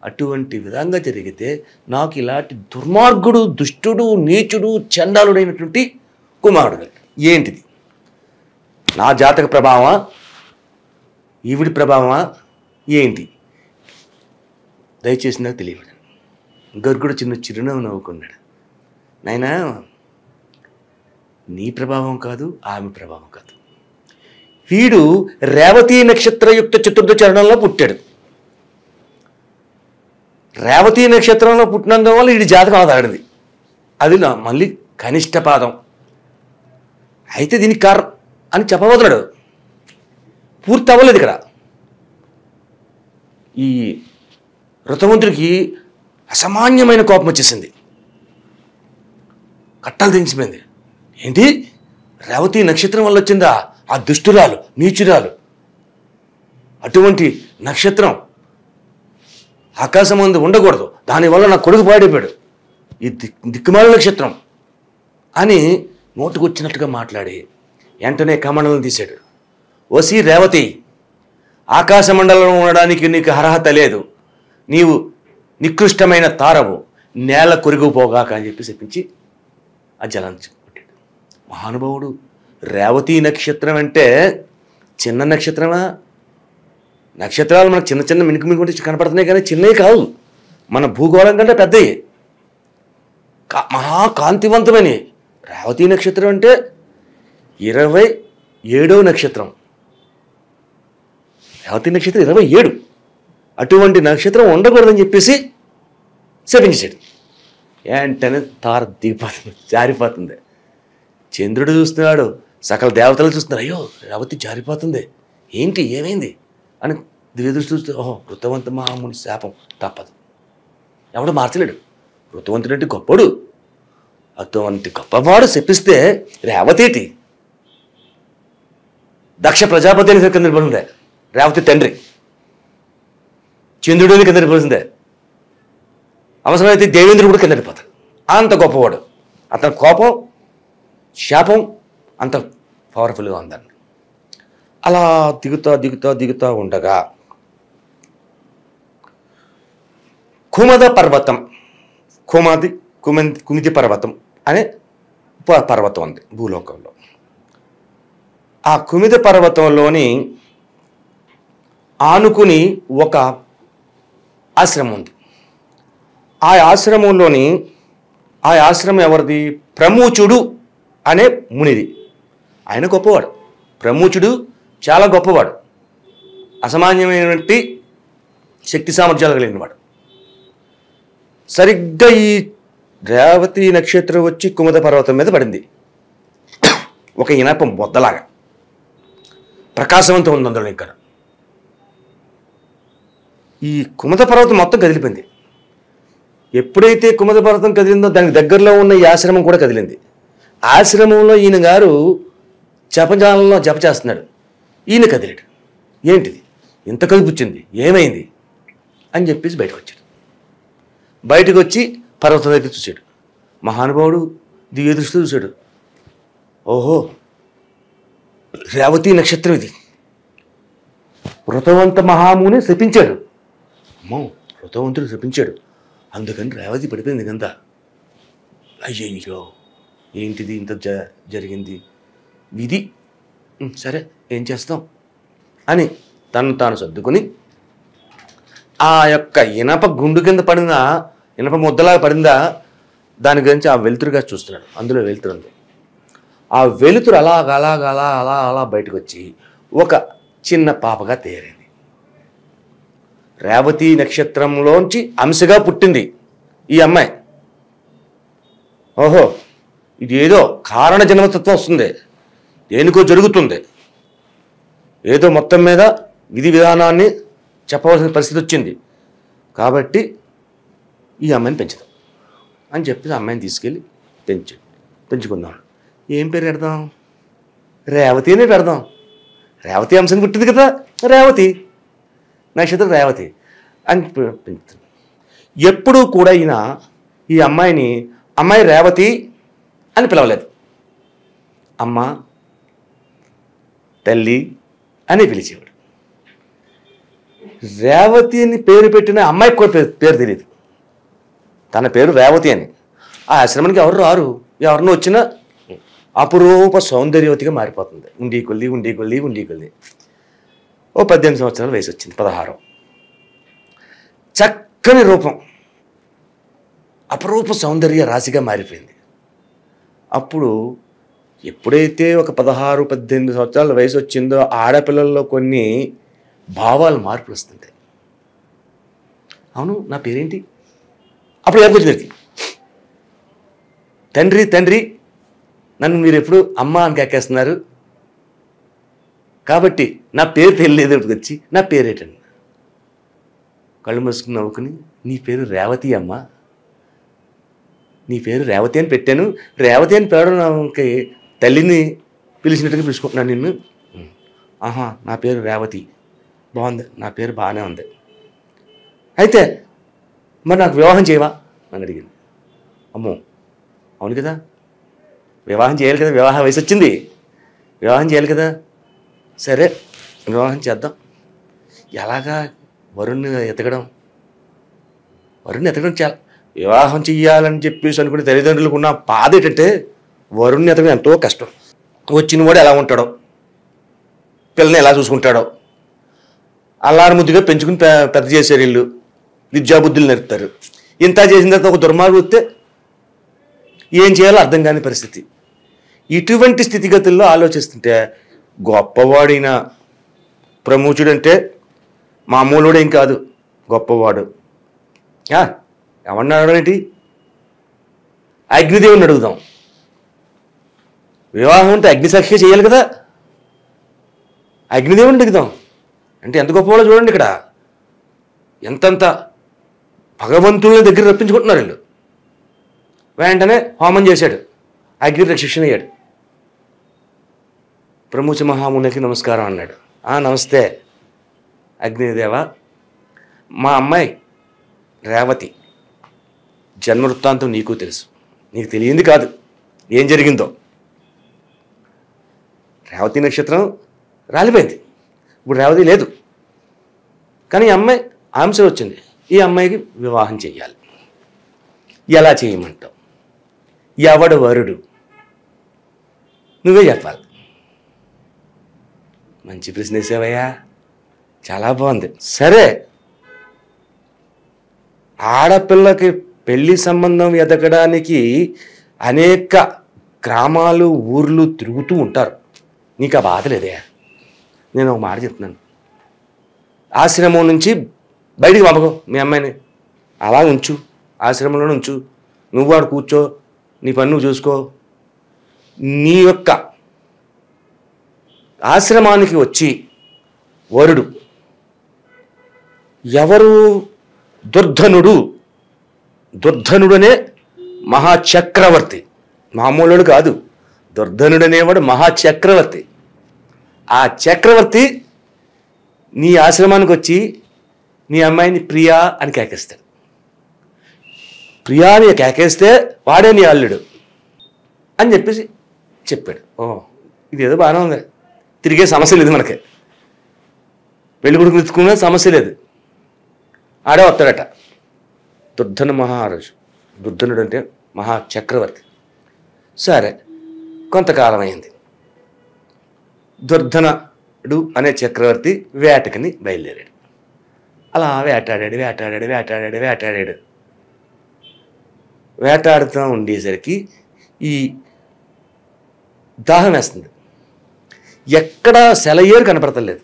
అటువంటి విధంగా జరిగితే నాకు ఇలాంటి దుర్మార్గుడు, దుష్టుడు, నీచుడు, చండాలుడైనటువంటి కుమారుడు ఏంటిది? నా జాతక ప్రభావమా, ఈవిడి ప్రభావమా ఏంటి? దయచేసి నాకు తెలియదు. గరుకుడు చిన్న చిరునవ్వు నవ్వుకున్నాడు. నాయనా, నీ ప్రభావం కాదు, ఆమె ప్రభావం కాదు. వీడు రేవతి నక్షత్రయుక్త చతుర్థ చరణంలో పుట్టాడు. రేవతి నక్షత్రంలో పుట్టినందు వల్ల వీడి జాతకం ఆధారింది. అది మళ్ళీ కనిష్ట పాదం అయితే దీనికి కారణం అని చెప్పబోతున్నాడు. పూర్తి అవ్వలేదు ఇక్కడ. ఈ ఋతవంతుడికి అసామాన్యమైన కోపం వచ్చేసింది. కట్టాలు తెంచిపోయింది. ఏంటి, రేవతి నక్షత్రం వల్ల వచ్చిందా? ఆ దుష్టురాలు, నీచురాలు, అటువంటి నక్షత్రం ఆకాశం ముందు ఉండకూడదు, దానివల్ల నా కొడుకు పాడైపోయాడు, ఈ దిక్కుమాల నక్షత్రం అని నోటుకొచ్చినట్టుగా మాట్లాడి వెంటనే కమండలం తీశాడు. ఓసి రేవతి, ఆకాశ మండలంలో ఉండడానికి నీకు అర్హత లేదు, నీవు నికృష్టమైన తారవు, నేల కొరిగిపోగాక అని చెప్పి చెప్పించి ఆ జలాన్ని కొట్టాడు. మహానుభావుడు. రేవతి నక్షత్రం అంటే చిన్న నక్షత్రమా? నక్షత్రాలు మనకు చిన్న చిన్న మినుకు మినుకుంటే కనపడుతున్నాయి, కానీ చిన్నవి కావు, మన భూగోళం కంటే పెద్దవి, మహాకాంతివంతమని. రేవతి నక్షత్రం అంటే 27వ నక్షత్రం. రేవతి నక్షత్రం 27. అటువంటి నక్షత్రం ఉండకూడదని చెప్పేసి శపించాడు. ఏంటనే తార దిగిపోతుంది, జారిపోతుంది. చంద్రుడు చూస్తున్నాడు, సకల దేవతలు చూస్తున్నారు. అయ్యో, రేవతి జారిపోతుంది, ఏంటి, ఏమైంది అని దివ్యదృష్టి చూస్తే, ఓహో, ఋతవంత మహాముని శాపం తప్పదు, ఎవడు మార్చలేడు. ఋతవంతుడంటే గొప్పడు, అటువంటి గొప్పవాడు శపిస్తే రేవతేటి దక్ష ప్రజాపతి అని కింద పడుతుందే, రేవతి తండ్రి చంద్రుడిని కింద పడుతుందే, అవసరమైతే దేవేంద్రుడు కూడా కింద పడిపోతాడు. అంత గొప్పవాడు. అతని కోపం, శాపం అంత పవర్ఫుల్గా ఉందండి. అలా దిగుతా దిగుతా దిగుతా ఉండగా కుమద పర్వతం, కుమితి పర్వతం అనే పర్వతం ఉంది భూలోకంలో. ఆ కుమితి పర్వతంలోని ఆనుకుని ఒక ఆశ్రమం ఉంది. ఆ ఆశ్రమం ఎవరిది? ప్రమూచుడు అనే మునిది. ఆయన గొప్పవాడు. ప్రమూచుడు చాలా గొప్పవాడు, అసామాన్యమైనటువంటి శక్తి సామర్థ్యాలు కలిగినవాడు. సరిగ్గా ఈ రేవతి నక్షత్రం వచ్చి కుముద పర్వతం మీద పడింది. ఒక ఇనప బొద్దలాగా ప్రకాశవంతం ఉంది అందులో. ఇంకా ఈ కుముద పర్వతం మొత్తం కదిలిపోయింది. ఎప్పుడైతే కుముద పర్వతం కదిలిందో దానికి దగ్గరలో ఉన్న ఈ ఆశ్రమం కూడా కదిలింది. ఆశ్రమంలో ఈయన గారు జపజాలంలో జప చేస్తున్నాడు. ఈయన కదిలాడు. ఏంటిది ఇంత కదిపుచ్చింది, ఏమైంది అని చెప్పేసి బయటకు వచ్చాడు. బయటకు వచ్చి పర్వతం దగ్గర చూశాడు. మహానుభావుడు దివ్య దృష్టితో చూశాడు. ఓహో, రేవతి నక్షత్రం ఇది. ఋతవంత మహాముని శపించాడు. అమ్మో, ఋతవంతుడు శపించాడు, అందుకని రేవతి పడిపోయింది కింద. అయ్యో, ఏంటిది ఇంత జరిగింది, విధి, సరే ఏం చేస్తాం అని తను తాను సర్దుకుని ఆ యొక్క ఇనప గుండు కింద పడిన ఇనప ముద్దలాగా పడిందా దాని గురించి ఆ వెలుతురుగా చూస్తున్నాడు. అందులో వెలుతురు ఉంది. ఆ వెలుతురు అలా బయటకు వచ్చి ఒక చిన్న పాపగా తయారైంది. రేవతి నక్షత్రంలోంచి అంశగా పుట్టింది ఈ అమ్మాయి. ఓహో, ఇది ఏదో కారణ జన్మతత్వం వస్తుంది, దేనికో జరుగుతుంది, ఏదో మొత్తం మీద విధి విధానాన్ని చెప్పవలసిన పరిస్థితి వచ్చింది, కాబట్టి ఈ అమ్మాయిని పెంచుదాం అని చెప్పి అమ్మాయిని తీసుకెళ్ళి పెంచుకుందాం. ఏం పేరు పెడదాం? రేవతి అనే పెడదాం. రేవతి అంశం పుట్టింది కదా, రేవతి నక్షత్రం రేవతి అని పెంచుతాం. ఎప్పుడూ కూడా ఈయన ఈ అమ్మాయిని అమ్మాయి రేవతి అని పిలవలేదు, అమ్మ, తల్లి అని పిలిచేవాడు. రేవతి అని పేరు పెట్టిన అమ్మాయికి కూడా పేరు తెలియదు, తన పేరు రేవతి అని. ఆ ఆశ్రమానికి ఎవరు రారు, ఎవరినో వచ్చినా అపురూప సౌందర్యవతిగా మారిపోతుంది. ఉండి కొద్ది ఓ 18 సంవత్సరాల వయసు వచ్చింది, 16. చక్కని రూపం, అపరూప సౌందర్య రాశిగా మారిపోయింది. అప్పుడు ఎప్పుడైతే ఒక 16-18 సంవత్సరాల వయసు వచ్చిందో ఆడపిల్లల్లో కొన్ని భావాలు మార్పులు వస్తుంటాయి. అవును, నా పేరేంటి? అప్పుడు ఏర్పడింది తండ్రి తండ్రి నన్ను మీరు ఎప్పుడు అమ్మ అని కేకేస్తున్నారు కాబట్టి నా పేరు తెలియలేదు. వచ్చి నా పేరేటండి, కళ్ళు మూసుకుని నవ్వుకుని, నీ పేరు రేవతి అమ్మ, నీ పేరు రేవతి అని పెట్టాను. రేవతి అని పేరుకి తల్లిని పిలిచినట్టుగా పిలుచుకుంటున్నాను నిన్ను. ఆహా, నా పేరు రేవతి, బాగుంది, నా పేరు బాగానే ఉంది. అయితే మరి నాకు వివాహం చేయవా అని అడిగింది. అమ్మో, అవును కదా, వివాహం చేయాలి కదా, వివాహ వయసు వచ్చింది, వివాహం చేయాలి కదా. సరే, వివాహం చేద్దాం. ఎలాగా? వరుణ్ణి ఎతకడం చాలా, వివాహం చెయ్యాలని చెప్పేసి అనుకునే తల్లిదండ్రులకు ఉన్న బాధ ఏంటంటే వరుణ్ణి ఎతకడం ఎంతో కష్టం. వచ్చిన వాడు ఎలా ఉంటాడో, పిల్లని ఎలా చూసుకుంటాడో, అల్లారు ముద్దుగా పెంచుకుని పెద్ద చేశారు వీళ్ళు, విద్యాబుద్ధులు నేర్పుతారు. ఇంత చేసిన తర్వాత ఒక దుర్మార్గు వస్తే ఏం చేయాలో అర్థం కాని పరిస్థితి. ఇటువంటి స్థితిగతుల్లో ఆలోచిస్తుంటే గొప్పవాడైన ప్రముఖుడు అంటే మామూలుడేం కాదు, గొప్పవాడు. ఎవరిని అడగడం ఏంటి? అగ్నిదేవుని అడుగుదాం. వివాహం అంటే అగ్నిసాక్షి చేయాలి కదా, అగ్నిదేవుని అడుగుదాం. అంటే ఎంత గొప్పవాడో చూడండి. ఇక్కడ ఎంతంత భగవంతుల దగ్గర రప్పించుకుంటున్నారు వీళ్ళు. వెంటనే హోమం చేశాడు, అగ్ని రక్షణ అయ్యాడు. ప్రముఖ మహామునికి నమస్కారం అన్నాడు. నమస్తే అగ్నిదేవ, మా అమ్మాయి రేవతి జన్మ వృత్తాంతం నీకు తెలుసు, నీకు తెలియంది కాదు ఏం జరిగిందో. రేవతి నక్షత్రం రాలిపోయింది, ఇప్పుడు రేవతి లేదు. కానీ ఈ అమ్మాయి ఆంశ వచ్చింది, ఈ అమ్మాయికి వివాహం చెయ్యాలి. ఎలా చేయమంటావు? ఎవడు వరుడు? నువ్వే చెప్పాలి. మంచి ప్రశ్న వేసావయ్యా, చాలా బాగుంది. సరే, ఆడపిల్లకి పెళ్లి సంబంధం ఎదగడానికి అనేక గ్రామాలు ఊర్లు తిరుగుతూ ఉంటారు. నీకు ఆ బాధ లేదే? నేను ఒక మాట చెప్తున్నాను, ఆశ్రమం నుంచి బయటికి పంపకం మీ అమ్మాయిని, అలా ఉంచు, ఆశ్రమంలోనే ఉంచు. నువ్వు వాడు కూర్చో, నీ పని నువ్వు చూసుకో. నీ యొక్క ఆశ్రమానికి వచ్చి వరుడు ఎవరు? దుర్ధనుడు. దుర్ధనుడనే మహాచక్రవర్తి, మామూలుడు కాదు. దుర్ధనుడనేవాడు మహాచక్రవర్తి. ఆ చక్రవర్తి నీ ఆశ్రమానికి వచ్చి నీ అమ్మాయిని ప్రియా అని కేకేస్తాడు. ప్రియా అని కేకేస్తే వాడే నీ అల్లుడు అని చెప్పేసి చెప్పాడు. ఇదేదో బాగానే ఉంది, తిరిగే సమస్య లేదు మనకి, పెళ్లి కొడుకు ఎత్తుకునే సమస్య లేదు, ఆడే వస్తాడట. దుర్ధన మహారాజు, దుర్ధనుడు అంటే మహాచక్రవర్తి. సరే, కొంతకాలం అయింది. దుర్ధనుడు అనే చక్రవర్తి వేటకని బయలుదేరాడు. అలా వేటాడాడు. వేటాడుతూ ఉండేసరికి ఈ దాహం వేస్తుంది. ఎక్కడా సెలయేరు కనపడతలేదు,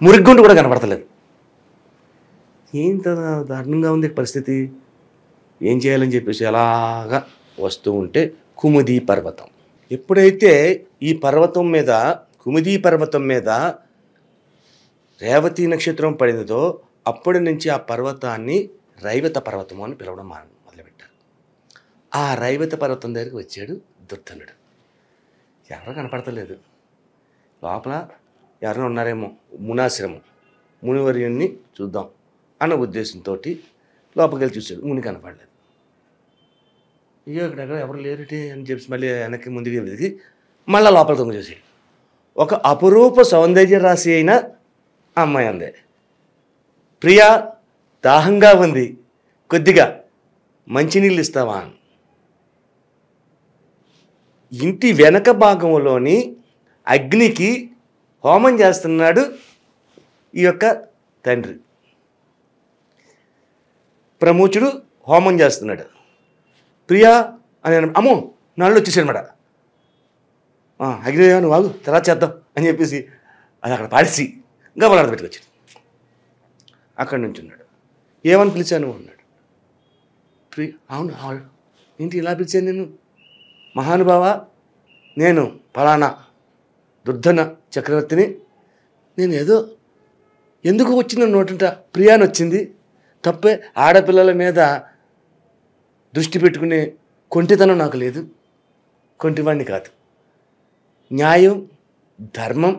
మురిగ్గుండు కూడా కనపడతలేదు. ఏంత దారుణంగా ఉంది పరిస్థితి, ఏం చేయాలని చెప్పేసి అలాగా వస్తూ ఉంటే కుముది పర్వతం. ఎప్పుడైతే ఈ పర్వతం మీద, కుముది పర్వతం మీద రేవతి నక్షత్రం పడిందో అప్పటి నుంచి ఆ పర్వతాన్ని రైవత పర్వతము అని పిలవడం మొదలుపెట్టారు. ఆ రైవత పర్వతం దగ్గరికి వచ్చాడు దుర్ధనుడు. ఎవరో కనపడతలేదు, లోపల ఎవరైనా ఉన్నారేమో, మునాశ్రమం, మునివర్యుణ్ణి చూద్దాం అన్న ఉద్దేశంతో లోపలికి వెళ్ళి చూశాడు. ముని కనపడలేదు. అయ్యో, ఇక్కడ ఎవరు లేరుటి అని చెప్పి మళ్ళీ వెనక్కి ముందుకు వెతికి మళ్ళీ లోపల దొంగ చూసాడు. ఒక అపురూప సౌందర్య రాశి అయిన అమ్మాయి అందే. ప్రియా, దాహంగా ఉంది, కొద్దిగా మంచినీళ్ళు ఇస్తావా అని. ఇంటి వెనక భాగంలోని అగ్నికి హోమం చేస్తున్నాడు ఈ యొక్క తండ్రి. ప్రముఖుడు హోమం చేస్తున్నాడు. ప్రియా అని అమ్మో నాళ్ళు వచ్చేసాడు అనమాట. అగ్నిదేవ నువ్వు వాగు తర్వాత చేద్దాం అని చెప్పేసి అది అక్కడ పాడేసి గబలాడ పెట్టుకొచ్చాడు. అక్కడి నుంచి ఉన్నాడు. ఏమని పిలిచాను అన్నాడు. ప్రియ అవును ఏంటి ఇలా పిలిచాను నేను? మహానుభావ, నేను ఫలానా దుర్ధన చక్రవర్తిని. నేను ఏదో ఎందుకు వచ్చిన నోటంట ప్రియాని వచ్చింది. తప్పే, ఆడపిల్లల మీద దృష్టి పెట్టుకునే కొంటితనం నాకు లేదు. కొంటివాణ్ణి కాదు. న్యాయం ధర్మం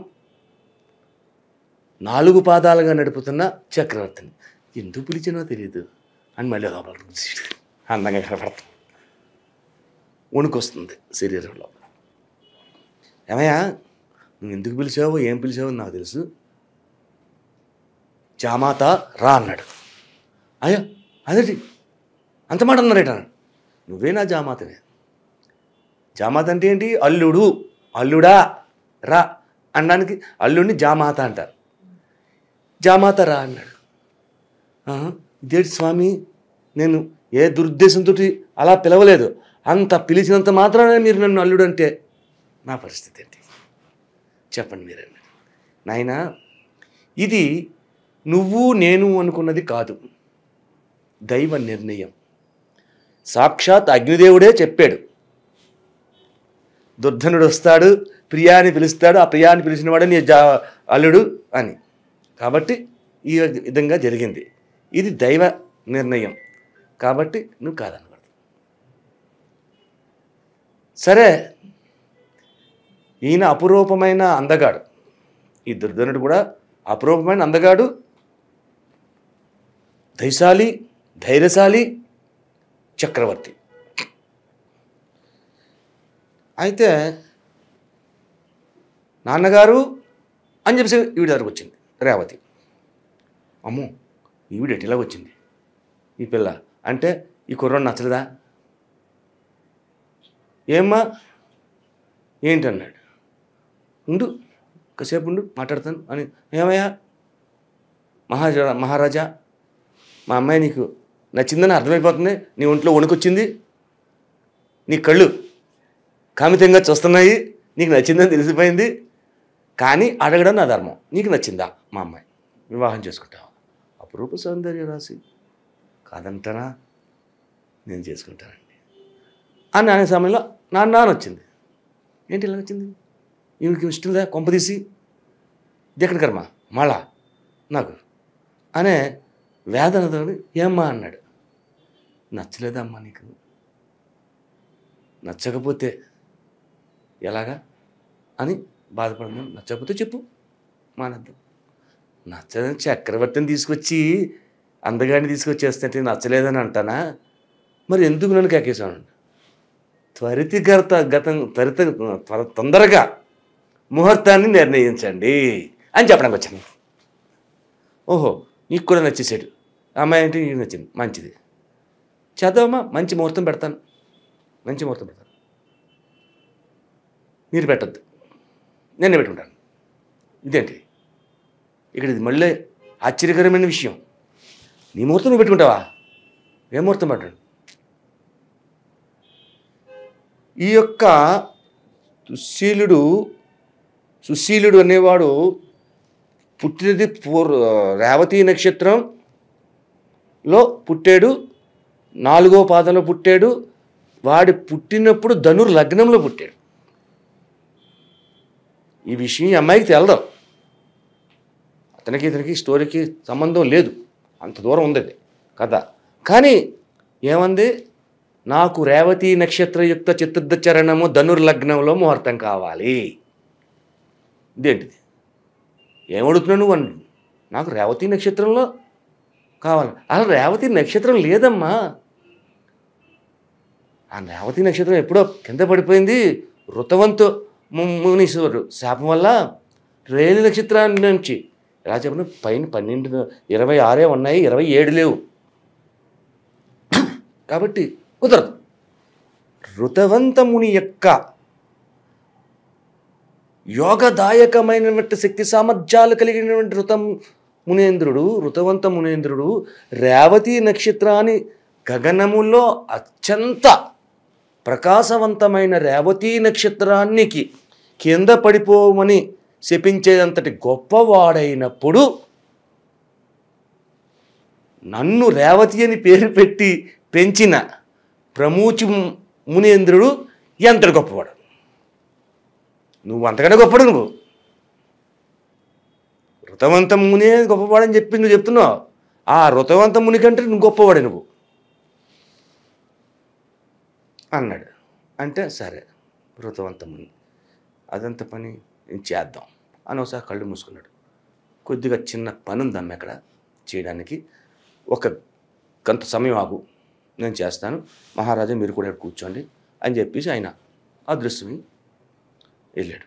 4 పాదాలుగా నడుపుతున్న చక్రవర్తిని. ఎందుకు పిలిచినో తెలియదు అని మళ్ళీ అందంగా కనపడతాం. వణుకొస్తుంది శరీరంలో. ఏమయ్యా నువ్వు ఎందుకు పిలిచావో ఏం పిలిచావో నాకు తెలుసు. జామాత రా అన్నాడు. అయ్యా అదేంటి అంత మాట అన్నారేట అన్నాడు. నువ్వే నా జామాతనే. జామాత అంటే ఏంటి? అల్లుడు. అల్లుడా రా అనడానికి అల్లుడిని జామాత అంటారు. జామాత రా అన్నాడు. ఇదేంటి స్వామి, నేను ఏ దురుద్దేశంతో అలా పిలవలేదు. అంత పిలిచినంత మాత్రానే మీరు నన్ను అల్లుడు అంటే నా పరిస్థితి ఏంటి చెప్పండి మీరండి. నాయనా, ఇది నువ్వు నేను అనుకున్నది కాదు, దైవ నిర్ణయం. సాక్షాత్ అగ్నిదేవుడే చెప్పాడు, దుర్ధనుడు వస్తాడు, ప్రియాని పిలుస్తాడు, ఆ ప్రియాని పిలిచినవాడు నీ అల్లుడు అని. కాబట్టి ఈ విధంగా జరిగింది. ఇది దైవ నిర్ణయం కాబట్టి నువ్వు కాదనకూడదు. సరే, ఈయన అపురూపమైన అందగాడు. ఈ దుర్ధనుడు కూడా అపురూపమైన అందగాడు, దైశాలి, ధైర్యశాలి చక్రవర్తి. అయితే నాన్నగారు అని చెప్పేసి ఈవిడ దగ్గరకు వచ్చింది రేవతి. అమ్మో ఈవిడ ఎట్లా వచ్చింది ఈ పిల్ల అంటే, ఈ కుర్రోడు నచ్చలేదా? ఏమ్మా ఏంటన్నాడు. ఉండు కాసేపు ఉండు మాట్లాడతాను అని. ఏమయ్యా మహారాజా, మా అమ్మాయి నీకు నచ్చిందని అర్థమైపోతుంది. నీ ఒంట్లో వణుకొచ్చింది, నీ కళ్ళు కామితంగా చూస్తున్నాయి, నీకు నచ్చిందని తెలిసిపోయింది. కానీ అడగడం నా ధర్మం. నీకు నచ్చిందా మా అమ్మాయి? వివాహం చేసుకుంటావా? అపురూప సౌందర్య రాశి, కాదంటానా? నేను చేసుకుంటానండి అని అనే సమయంలో నాన్న వచ్చింది. ఏంటి ఇలా వచ్చింది? ఈమెకి ఇష్టందా కొంపదీసి? ఇది ఎక్కడ కర్మ మళ్ళా నాకు అనే వేదనతో ఏమ్మా అన్నాడు. నచ్చలేదమ్మా నీకు? నచ్చకపోతే ఎలాగా అని బాధపడను. నచ్చకపోతే చెప్పు, మానేద్దాం. నచ్చదని చక్రవర్తిని తీసుకొచ్చి అందగాడిని తీసుకొచ్చేస్తే నచ్చలేదని అంటానా? మరి ఎందుకు నన్ను కేకేసాను? తొందరగా ముహూర్తాన్ని నిర్ణయించండి అని చెప్పడానికి వచ్చాను. ఓహో నీకు కూడా నచ్చేసాడు, అమ్మాయి అంటే నీకు నచ్చింది, మంచిది, చేద్దామమ్మా, మంచి ముహూర్తం పెడతాను, మంచి ముహూర్తం పెడతాను. మీరు పెట్టద్దు, నేనే పెట్టుకుంటాను. ఇదేంటి ఇక్కడ? ఇది మళ్ళీ ఆశ్చర్యకరమైన విషయం. నీ ముహూర్తం నువ్వు పెట్టుకుంటావా? ఏ ముహూర్తం పెట్టండి? ఈ యొక్క సుశీలుడు అనేవాడు పుట్టినది రేవతి నక్షత్రంలో పుట్టాడు, 4వ పాదంలో పుట్టాడు. వాడి పుట్టినప్పుడు ధనుర్ లగ్నంలో పుట్టాడు. ఈ విషయం ఈ అమ్మాయికి తెలదు. అతనికి ఇతనికి స్టోరీకి సంబంధం లేదు, అంత దూరం ఉంది కథ. కానీ ఏమంది, నాకు రేవతి నక్షత్రయుక్త చతుర్థ చరణము ధనుర్లగ్నంలో ముహూర్తం కావాలి. ఇదేంటిది? ఏమడుగుతున్నావు నువ్వు? నాకు రేవతి నక్షత్రంలో కావాలి. అలా రేవతి నక్షత్రం లేదమ్మా. ఆ రేవతి నక్షత్రం ఎప్పుడో కింద పడిపోయింది. ఋతవంతు మునీశ్వరుడు శాపం వల్ల రేణి నక్షత్రాన్ని నుంచి ఎలా చెప్పిన పైన 12, 26 ఉన్నాయి, 27 లేవు. కాబట్టి కుదరదు. ఋతవంతముని యొక్క యోగదాయకమైనటువంటి శక్తి సామర్థ్యాలు కలిగినటువంటి ఋతవంత మునేంద్రుడు రేవతి నక్షత్రాన్ని గగనములో అత్యంత ప్రకాశవంతమైన రేవతీ నక్షత్రానికి కింద పడిపోమని శపించేంతటి గొప్పవాడైనప్పుడు నన్ను రేవతి అని పేరు పెట్టి పెంచిన ప్రమూచి మునేంద్రుడు ఎంతటి గొప్పవాడు. నువ్వు అంతకంటే గొప్పడు. నువ్వు ఋతవంత ముని గొప్పవాడని చెప్పి నువ్వు చెప్తున్నావు. ఆ ఋతవంత ముని కంటే నువ్వు గొప్పవాడే నువ్వు అన్నాడు. అంటే సరే ఋతవంత ముని అదంత పని నేను చేద్దాం అని ఒకసారి కళ్ళు మూసుకున్నాడు. కొద్దిగా చిన్న పని ఉందమ్మ అక్కడ చేయడానికి, ఒక కొంత సమయం ఆగు, నేను చేస్తాను, మహారాజా మీరు కూడా ఇక్కడ కూర్చోండి అని చెప్పేసి ఆయన అదృశ్యమై వెళ్ళాడు.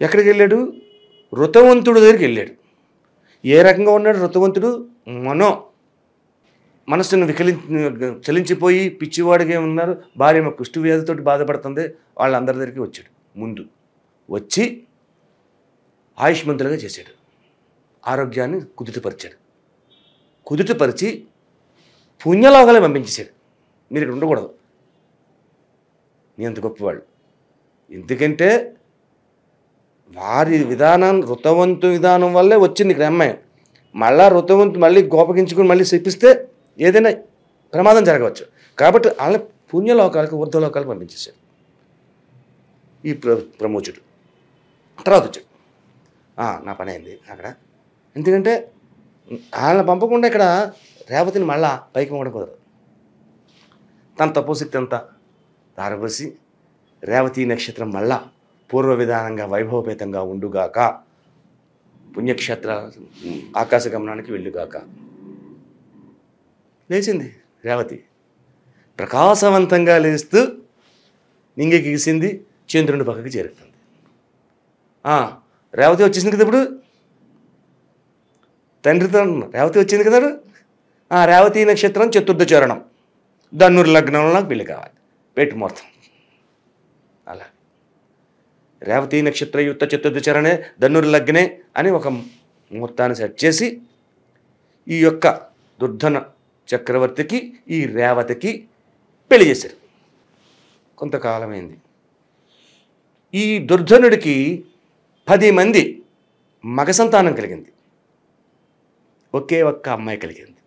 ఎక్కడికి వెళ్ళాడు? ఋతవంతుడు దగ్గరికి వెళ్ళాడు. ఏ రకంగా ఉన్నాడు ఋతవంతుడు? మనస్సును చలించిపోయి పిచ్చివాడిగా ఉన్నారు. భార్య కుష్టి వ్యాధితో బాధపడుతుంది. వాళ్ళందరి దగ్గరికి వచ్చాడు. ముందు వచ్చి ఆయుష్మంతులుగా చేశాడు. ఆరోగ్యాన్ని కుదుటపరిచాడు. కుదుటపరిచి పుణ్యలోకాలే పంపించేశాడు. మీరు ఇక్కడ ఉండకూడదు, నీ అంత గొప్పవాళ్ళు. ఎందుకంటే వారి విధానం ఋతవంతు విధానం వల్లే వచ్చింది ఇక్కడ అమ్మాయి. మళ్ళా ఋతవంతు మళ్ళీ గోపగించుకుని మళ్ళీ శపిస్తే ఏదైనా ప్రమాదం జరగవచ్చు. కాబట్టి వాళ్ళని పుణ్యలోకాలకు ఊర్ధ్వలోకాలకు పంపించేశాడు ఈ ప్రమోచుడు. తర్వాత వచ్చాడు. నా పని అయింది అక్కడ. ఎందుకంటే వాళ్ళని పంపకుండా ఇక్కడ రేవతిని మళ్ళా పైకి పంపడం కుదరదు. తన తపోశక్తి అంతా ధారపోసి రేవతి నక్షత్రం మళ్ళా పూర్వ విధానంగా వైభవపేతంగా ఉండుగాక, పుణ్యక్షేత్ర ఆకాశ గమనానికి వెళ్ళుగాక. లేచింది రేవతి. ప్రకాశవంతంగా లేస్తూ నింగి గీసింది, చంద్రుని పక్కకి చేరుతుంది. రేవతి వచ్చేసింది కదా ఇప్పుడు, తండ్రితో రేవతి వచ్చింది కదా. రేవతి నక్షత్రం చతుర్థ చరణం, ధనుర్ లగ్నంలో నాకు పెళ్లి కావాలి, పెట్టి ముహూర్తం. అలా రేవతి నక్షత్రయుక్త చతుర్థ చరణే ధనుర్ లగ్నే అని ఒక ముహూర్తాన్ని సెట్ చేసి ఈ యొక్క దుర్ధన చక్రవర్తికి ఈ రేవతికి పెళ్లి చేశారు. కొంతకాలమైంది. ఈ దుర్ధనుడికి 10 మంది మగ సంతానం కలిగింది. ఒకే ఒక్క అమ్మాయి కలిగింది.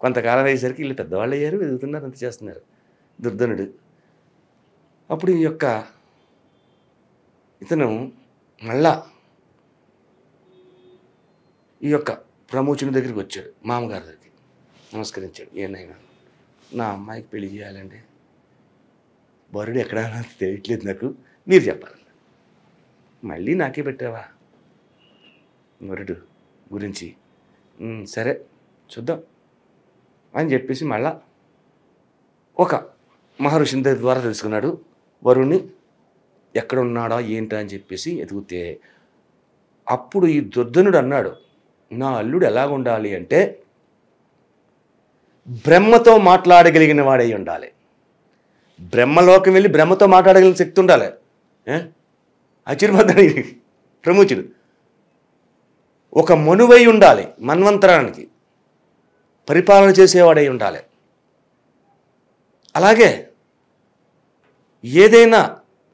కొంతకాలం అయ్యేసరికి వీళ్ళు పెద్దవాళ్ళు అయ్యారు, ఎదుగుతున్నారు, అంత చేస్తున్నారు. దుర్ధనుడు అప్పుడు ఇతను మళ్ళా ఈ యొక్క ప్రమోచుని దగ్గరికి వచ్చాడు. మామగారి దగ్గరికి నమస్కరించాడు. ఏనైనా నా అమ్మాయికి పెళ్లి చేయాలండి, వరుడు ఎక్కడా తెలియట్లేదు, నాకు మీరు చెప్పాలి. మళ్ళీ నాకే పెట్టావా వరుడు గురించి? సరే చూద్దాం అని చెప్పేసి మళ్ళా ఒక మహర్షి ద్వారా తెలుసుకున్నాడు. వరుణ్ణి ఎక్కడున్నాడా ఏంటా అని చెప్పేసి ఎదుగుతే అప్పుడు ఈ దుర్ధనుడు అన్నాడు, నా అల్లుడు ఎలాగుండాలి అంటే బ్రహ్మతో మాట్లాడగలిగిన వాడై ఉండాలి. బ్రహ్మలోకం వెళ్ళి బ్రహ్మతో మాట్లాడగలిగిన శక్తి ఉండాలి. ఆశ్చర్యపోతాడు ప్రముచుడు. ఒక మనువై ఉండాలి, మన్వంతరానికి పరిపాలన చేసేవాడై ఉండాలి. అలాగే ఏదైనా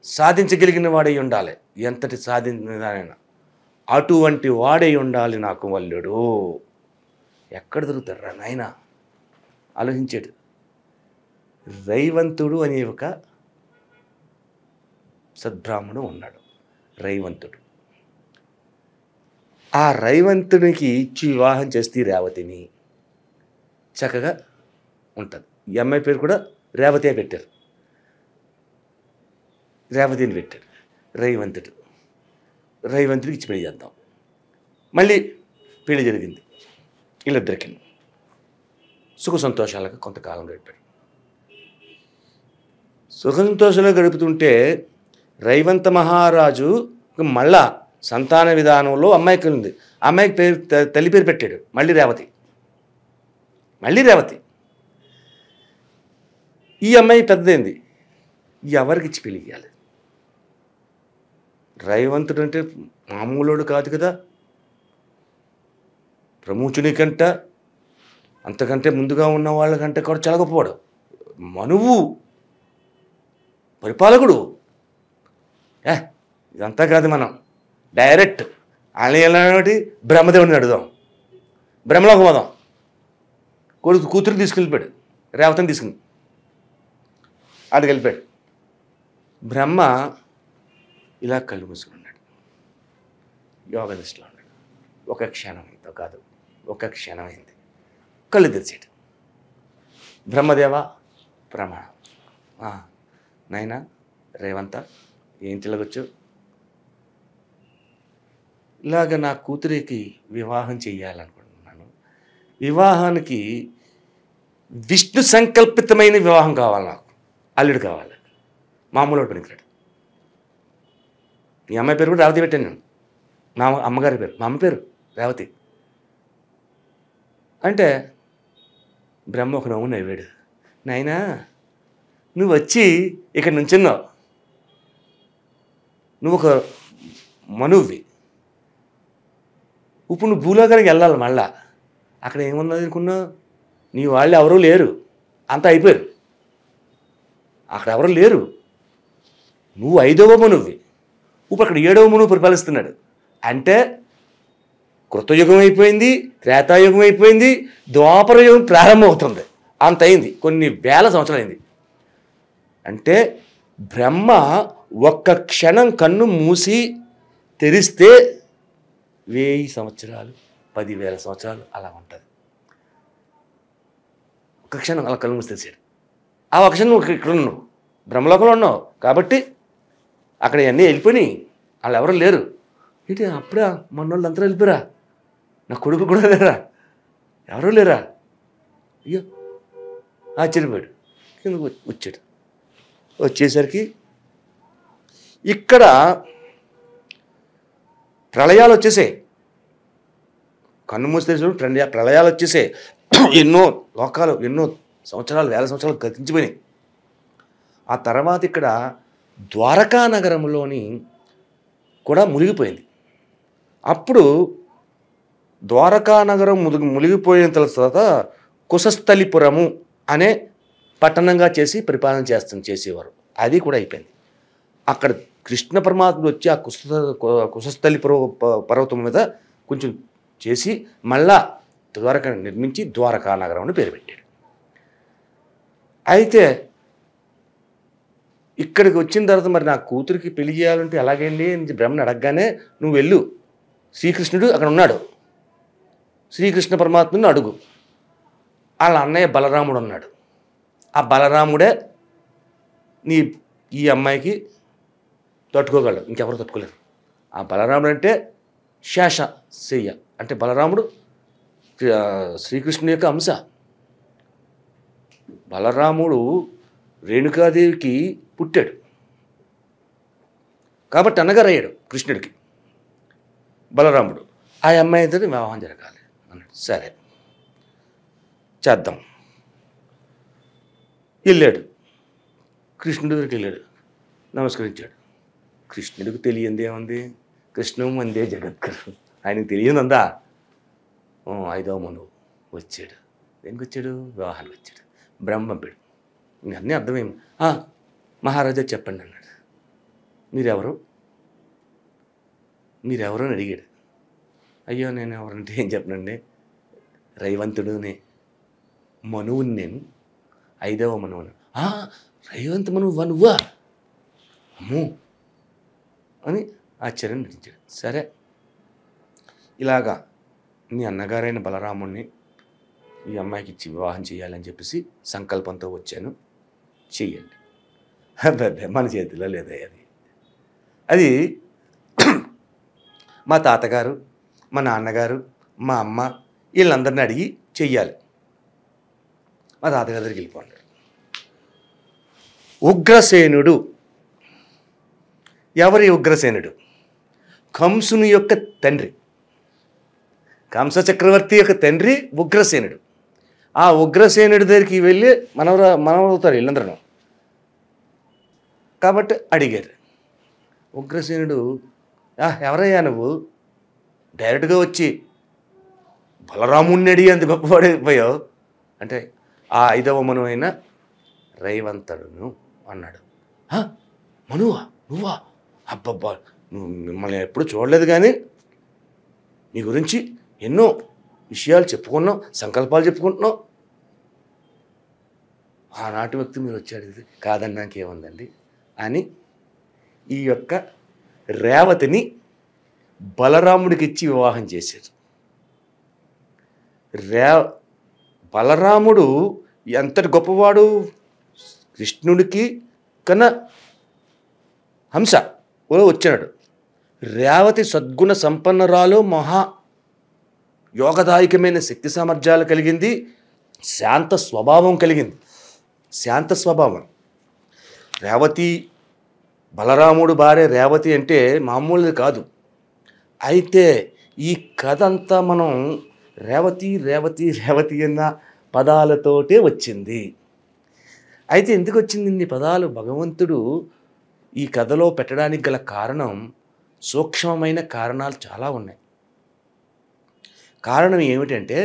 సాధించగలిగిన వాడై ఉండాలి, ఎంతటి సాధించినైనా అటువంటి వాడై ఉండాలి నాకు వల్లుడు. ఎక్కడ దొరుకుతారా నాయన ఆలోచించాడు. రైవంతుడు అనే ఒక సద్బ్రాహ్మణుడు ఉన్నాడు, రైవంతుడు. ఆ రైవంతుడికి ఇచ్చి వివాహం చేస్తే రేవతిని చక్కగా ఉంటుంది. ఈ అమ్మాయి పేరు కూడా రేవతి పెట్టారు, రేవతిని పెట్టారు. రైవంతుడు రైవంతుడికి ఇచ్చి పెళ్లి చేద్దాం. మళ్ళీ పెళ్లి జరిగింది. వీళ్ళిద్దరికి సుఖ సంతోషాలుగా కొంతకాలం గడిపాడు. సుఖ సంతోషాలు గడుపుతుంటే రైవంత మహారాజు మళ్ళా సంతాన విధానంలో అమ్మాయికి ఉంది. అమ్మాయికి పేరు తల్లి పేరు పెట్టాడు, మళ్ళీ రేవతి. మళ్ళీ రేవతి. ఈ అమ్మాయి పెద్దదైంది, ఎవరికి ఇచ్చి పెళ్లి చేయాలి? రైవంతుడు అంటే మామూలుడు కాదు కదా. ప్రముచుని కంట అంతకంటే ముందుగా ఉన్న వాళ్ళకంటే కూడా చాలా గొప్పవాడు. మనువు పరిపాలకుడు. ఇదంతా కాదు, మనం డైరెక్ట్ ఆలయాటి బ్రహ్మదేవుడిని అడుగుదాం, బ్రహ్మలోకి పోదాం. కూతురు తీసుకెళ్ళిపోయాడు, రేవతిని తీసుకుని అక్కడికి వెళ్ళిపోయాడు. బ్రహ్మ ఇలా కళ్ళు మూసుకున్నాడు, యోగ దృష్టిలో ఉన్నాడు. ఒక క్షణం ఇంతో కాదు, ఒక క్షణం అయింది, కళ్ళు తెరిచాడు. బ్రహ్మదేవ ప్రమాణం. నాయనా రేవంత, ఏంటి ఇలాగొచ్చు? ఇలాగ నా కూతురికి వివాహం చెయ్యాలనుకుంటున్నాను. వివాహానికి విష్ణు సంకల్పితమైన వివాహం కావాలి, నాకు అల్లుడు కావాలి, మామూలు పనికిరాడు. మీ అమ్మాయి పేరు కూడా రేవతి పెట్టాను నేను, మా అమ్మగారి పేరు, మా అమ్మ పేరు రేవతి అంటే బ్రహ్మ ఒక నవ్వు నవ్వాడు. నాయనా నువ్వు వచ్చి ఇక్కడ నుంచున్నావు, నువ్వు ఒక మనువ్వి, ఇప్పుడు నువ్వు భూలోకానికి వెళ్ళాలి. మళ్ళా అక్కడ ఏమున్నది అనుకున్నావు? నీ వాళ్ళు ఎవరూ లేరు, అంతా అయిపోయారు, అక్కడ ఎవరు లేరు. నువ్వు 5వ మనువ్వి, ఇప్పుడు అక్కడ 7వ మనువు పరిపాలిస్తున్నాడు. అంటే కృతయుగం అయిపోయింది, త్రేతాయుగం అయిపోయింది, ద్వాపర యుగం ప్రారంభం అవుతుంది. అంత అయింది, కొన్ని వేల సంవత్సరాలు అయింది. అంటే బ్రహ్మ ఒక్క క్షణం కన్ను మూసి తెరిస్తే 1000 సంవత్సరాలు, 10,000 సంవత్సరాలు అలా ఉంటుంది. ఒక క్షణం అలా కన్ను మూసి తెరిచాడు. ఆ ఒక క్షణం నువ్వు ఇక్కడ ఉన్నావు, బ్రహ్మలోకంలో ఉన్నావు కాబట్టి అక్కడ అన్నీ వెళ్ళిపోయినాయి, వాళ్ళు ఎవరు లేరు. ఏంటి అప్పుడే మన వాళ్ళు అంతా వెళ్ళిపోయారా? నా కొడుకు కూడా లేరా? ఎవరూ లేరా? అయ్యో ఆశ్చర్యపోయాడు. కిందకు వచ్చాడు. వచ్చేసరికి ఇక్కడ ప్రళయాలు వచ్చేసాయి, కన్ను మూసి తెరిచి ప్రళయాలు వచ్చేసాయి. ఎన్నో లోకాలు, ఎన్నో సంవత్సరాలు, వేల సంవత్సరాలు గతించిపోయినాయి. ఆ తర్వాత ఇక్కడ ద్వారకా నగరంలోని కూడా మునిగిపోయింది. అప్పుడు ద్వారకా నగరం మునిగిపోయిన తర్వాత కుశస్థలిపురము అనే పట్టణంగా చేసి పరిపాలన చేసేవారు. అది కూడా అయిపోయింది. అక్కడ కృష్ణ పరమాత్ముడు వచ్చి ఆ కుశస్థలిపుర పర్వతం మీద కొంచెం చేసి మళ్ళా ద్వారక నిర్మించి ద్వారకా నగరం అని పేరు పెట్టాడు. అయితే ఇక్కడికి వచ్చిన తర్వాత మరి నా కూతురికి పెళ్లి చేయాలంటే ఎలాగైంది అని బ్రహ్మని అడగగానే, నువ్వు వెళ్ళు, శ్రీకృష్ణుడు అక్కడ ఉన్నాడు, శ్రీకృష్ణ పరమాత్ముని అడుగు. వాళ్ళ అన్నయ్య బలరాముడు ఉన్నాడు, ఆ బలరాముడే ఈ అమ్మాయికి తట్టుకోగలడు, ఇంకెవరు తట్టుకోలేరు. ఆ బలరాముడు అంటే శేషశయ్య, అంటే బలరాముడు శ్రీకృష్ణుని యొక్క అంశ. బలరాముడు రేణుకాదేవికి పుట్టాడు కాబట్టి అన్నగారు అయ్యాడు కృష్ణుడికి బలరాముడు. ఆ అమ్మాయితో వివాహం జరగాలి అన్నాడు. సరే చేద్దాం. వెళ్ళాడు, కృష్ణుడి దగ్గరికి వెళ్ళాడు, నమస్కరించాడు. కృష్ణుడికి తెలియంది ఏముంది? కృష్ణం అందే జగద్గురు, ఆయనకు తెలియదందా. 5వ మనువు వచ్చాడు. దేనికి వచ్చాడు? వివాహానికి వచ్చాడు. బ్రహ్మ పంపాడు. అన్నీ అర్థమేమి. మహారాజా చెప్పండి అన్నాడు. మీరెవరు అని అడిగాడు. అయ్యో నేను ఎవరంటే ఏం చెప్పనండి, రైవంతుడునే, మనువుని నేను, 5వ మనువును. రైవంత మనువు నువ్వా? అమ్మో అని ఆశ్చర్యం నటించాడు. సరే ఇలాగా మీ అన్నగారైన బలరాముణ్ణి ఈ అమ్మాయికి ఇచ్చి వివాహం చేయాలని చెప్పేసి సంకల్పంతో వచ్చాను, చెయ్యండి. అబ్బాయి మన చేతిలో లేదా అది మా తాతగారు, మా నాన్నగారు, మా అమ్మ వీళ్ళందరినీ అడిగి చెయ్యాలి. మా తాతగారి దగ్గరికి వెళ్ళిపోయాడు. ఉగ్రసేనుడు. ఎవరి ఉగ్రసేనుడు? కంసుని యొక్క తండ్రి, కంస చక్రవర్తి యొక్క తండ్రి ఉగ్రసేనుడు. ఆ ఉగ్రసేనుడి దగ్గరికి వెళ్ళి మనవవుతారు వీళ్ళందరూ కాబట్టి అడిగారు. ఉగ్రసేనుడు, ఎవరయ్యా నువ్వు? డైరెక్ట్గా వచ్చి బలరాముణ్ణి అడిగి అంత గొప్పవాడైపోయావు, అంటే ఆ 5వ మనువు అయిన రైవంతుడును అన్నాడు. మనువా, నువ్వా? అబ్బబ్బా, నువ్వు మిమ్మల్ని ఎప్పుడు చూడలేదు, కానీ మీ గురించి ఎన్నో విషయాలు చెప్పుకున్నాం, సంకల్పాలు చెప్పుకుంటున్నాం. ఆనాటి వ్యక్తి మీరు వచ్చాడు, కాదని నాకేముందండి అని ఈ యొక్క రేవతిని బలరాముడికి ఇచ్చి వివాహం చేశారు. బలరాముడు ఎంతటి గొప్పవాడు, కృష్ణుడికి కన్నా హంస వచ్చాడు. రేవతి సద్గుణ సంపన్నరాలు, మహా యోగదాయకమైన శక్తి సామర్థ్యాలు కలిగింది, శాంత స్వభావం కలిగింది. శాంత స్వభావం. రేవతి, బలరాముడు భార్య రేవతి అంటే మామూలుది కాదు. అయితే ఈ కథ అంతా మనం రేవతి రేవతి రేవతి అన్న పదాలతోటే వచ్చింది. అయితే ఎందుకు వచ్చింది ఇన్ని పదాలు? భగవంతుడు ఈ కథలో పెట్టడానికి గల కారణం, సూక్ష్మమైన కారణాలు చాలా ఉన్నాయి. కారణం ఏమిటంటే,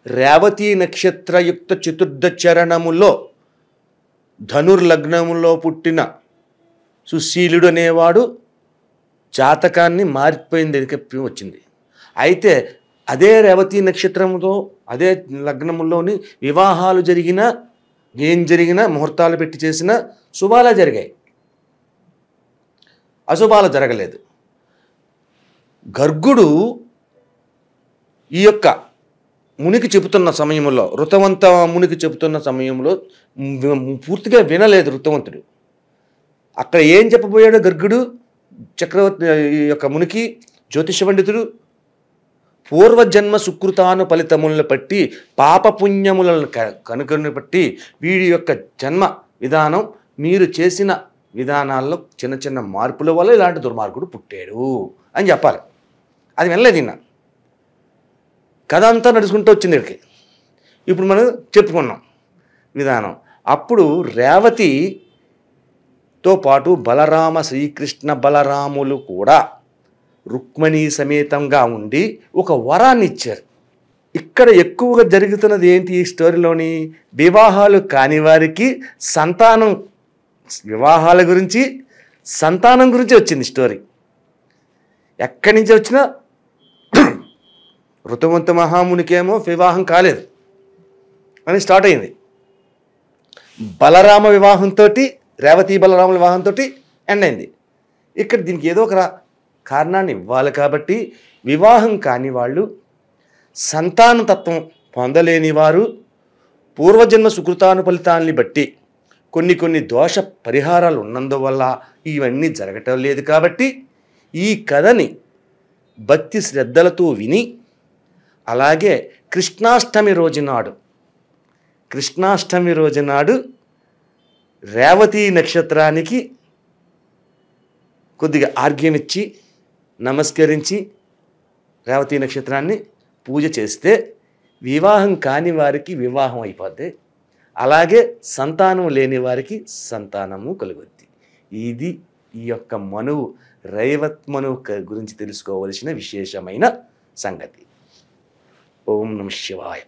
రేవతి నక్షత్రయుక్త చతుర్థ చరణములో ధనుర్లగ్నములో పుట్టిన సుశీలుడు అనేవాడు జాతకాన్ని మారిపోయింది వచ్చింది. అయితే అదే రేవతి నక్షత్రంతో అదే లగ్నములోని వివాహాలు జరిగినా, ఏం జరిగినా, ముహూర్తాలు పెట్టి చేసిన శుభాలే జరిగాయి, అశుభాలు జరగలేదు. గర్గుడు ఈ యొక్క మునికి చెబుతున్న సమయంలో, ఋతవంత మునికి చెబుతున్న సమయంలో పూర్తిగా వినలేదు ఋతవంతుడు. అక్కడ ఏం చెప్పబోయాడు గర్గుడు? చక్రవర్తి ఈ యొక్క మునికి జ్యోతిష పండితుడు పూర్వజన్మ సుకృతాను ఫలితములను బట్టి, పాపపుణ్యములను కనుకొని బట్టి వీడి యొక్క జన్మ విధానం, మీరు చేసిన విధానాల్లో చిన్న చిన్న మార్పుల వల్ల ఇలాంటి దుర్మార్గుడు పుట్టాడు అని చెప్పాలి. అది వినలేదు ఈయన. కథ అంతా నడుచుకుంటూ వచ్చింది ఇక్కడికి. ఇప్పుడు మనం చెప్పుకున్నాం విధానం. అప్పుడు రేవతితో పాటు బలరామ, శ్రీకృష్ణ బలరాములు కూడా రుక్మిణీ సమేతంగా ఉండి ఒక వరాన్ని ఇచ్చారు. ఇక్కడ ఎక్కువగా జరుగుతున్నది ఏంటి ఈ స్టోరీలోని? వివాహాలు కాని వారికి సంతానం, వివాహాల గురించి, సంతానం గురించి వచ్చింది స్టోరీ. ఎక్కడి నుంచి వచ్చినా ఋతువంత మహామునికేమో వివాహం కాలేదు అని స్టార్ట్ అయింది. బలరామ వివాహంతో, రేవతి బలరాముల వివాహంతో ఎండ్ అయింది. ఇక్కడ దీనికి ఏదో ఒక కారణాన్ని ఇవ్వాలి. కాబట్టి వివాహం కాని వాళ్ళు, సంతానతత్వం పొందలేని వారు, పూర్వజన్మ సుకృతాను ఫలితాన్ని బట్టి కొన్ని దోష పరిహారాలు ఉన్నందువల్ల ఇవన్నీ జరగటం లేదు. కాబట్టి ఈ కథని భక్తి శ్రద్ధలతో విని, అలాగే కృష్ణాష్టమి రోజు నాడు రేవతి నక్షత్రానికి కొద్దిగా ఆర్ఘ్యం ఇచ్చి, నమస్కరించి రేవతి నక్షత్రాన్ని పూజ చేస్తే వివాహం కాని వారికి వివాహం అయిపోద్ది, అలాగే సంతానం లేని వారికి సంతానము కలుగుద్ది. ఇది ఈ యొక్క మనువు, రైవత్ మనువు గురించి తెలుసుకోవలసిన విశేషమైన సంగతి. ఓం నమః శివాయ.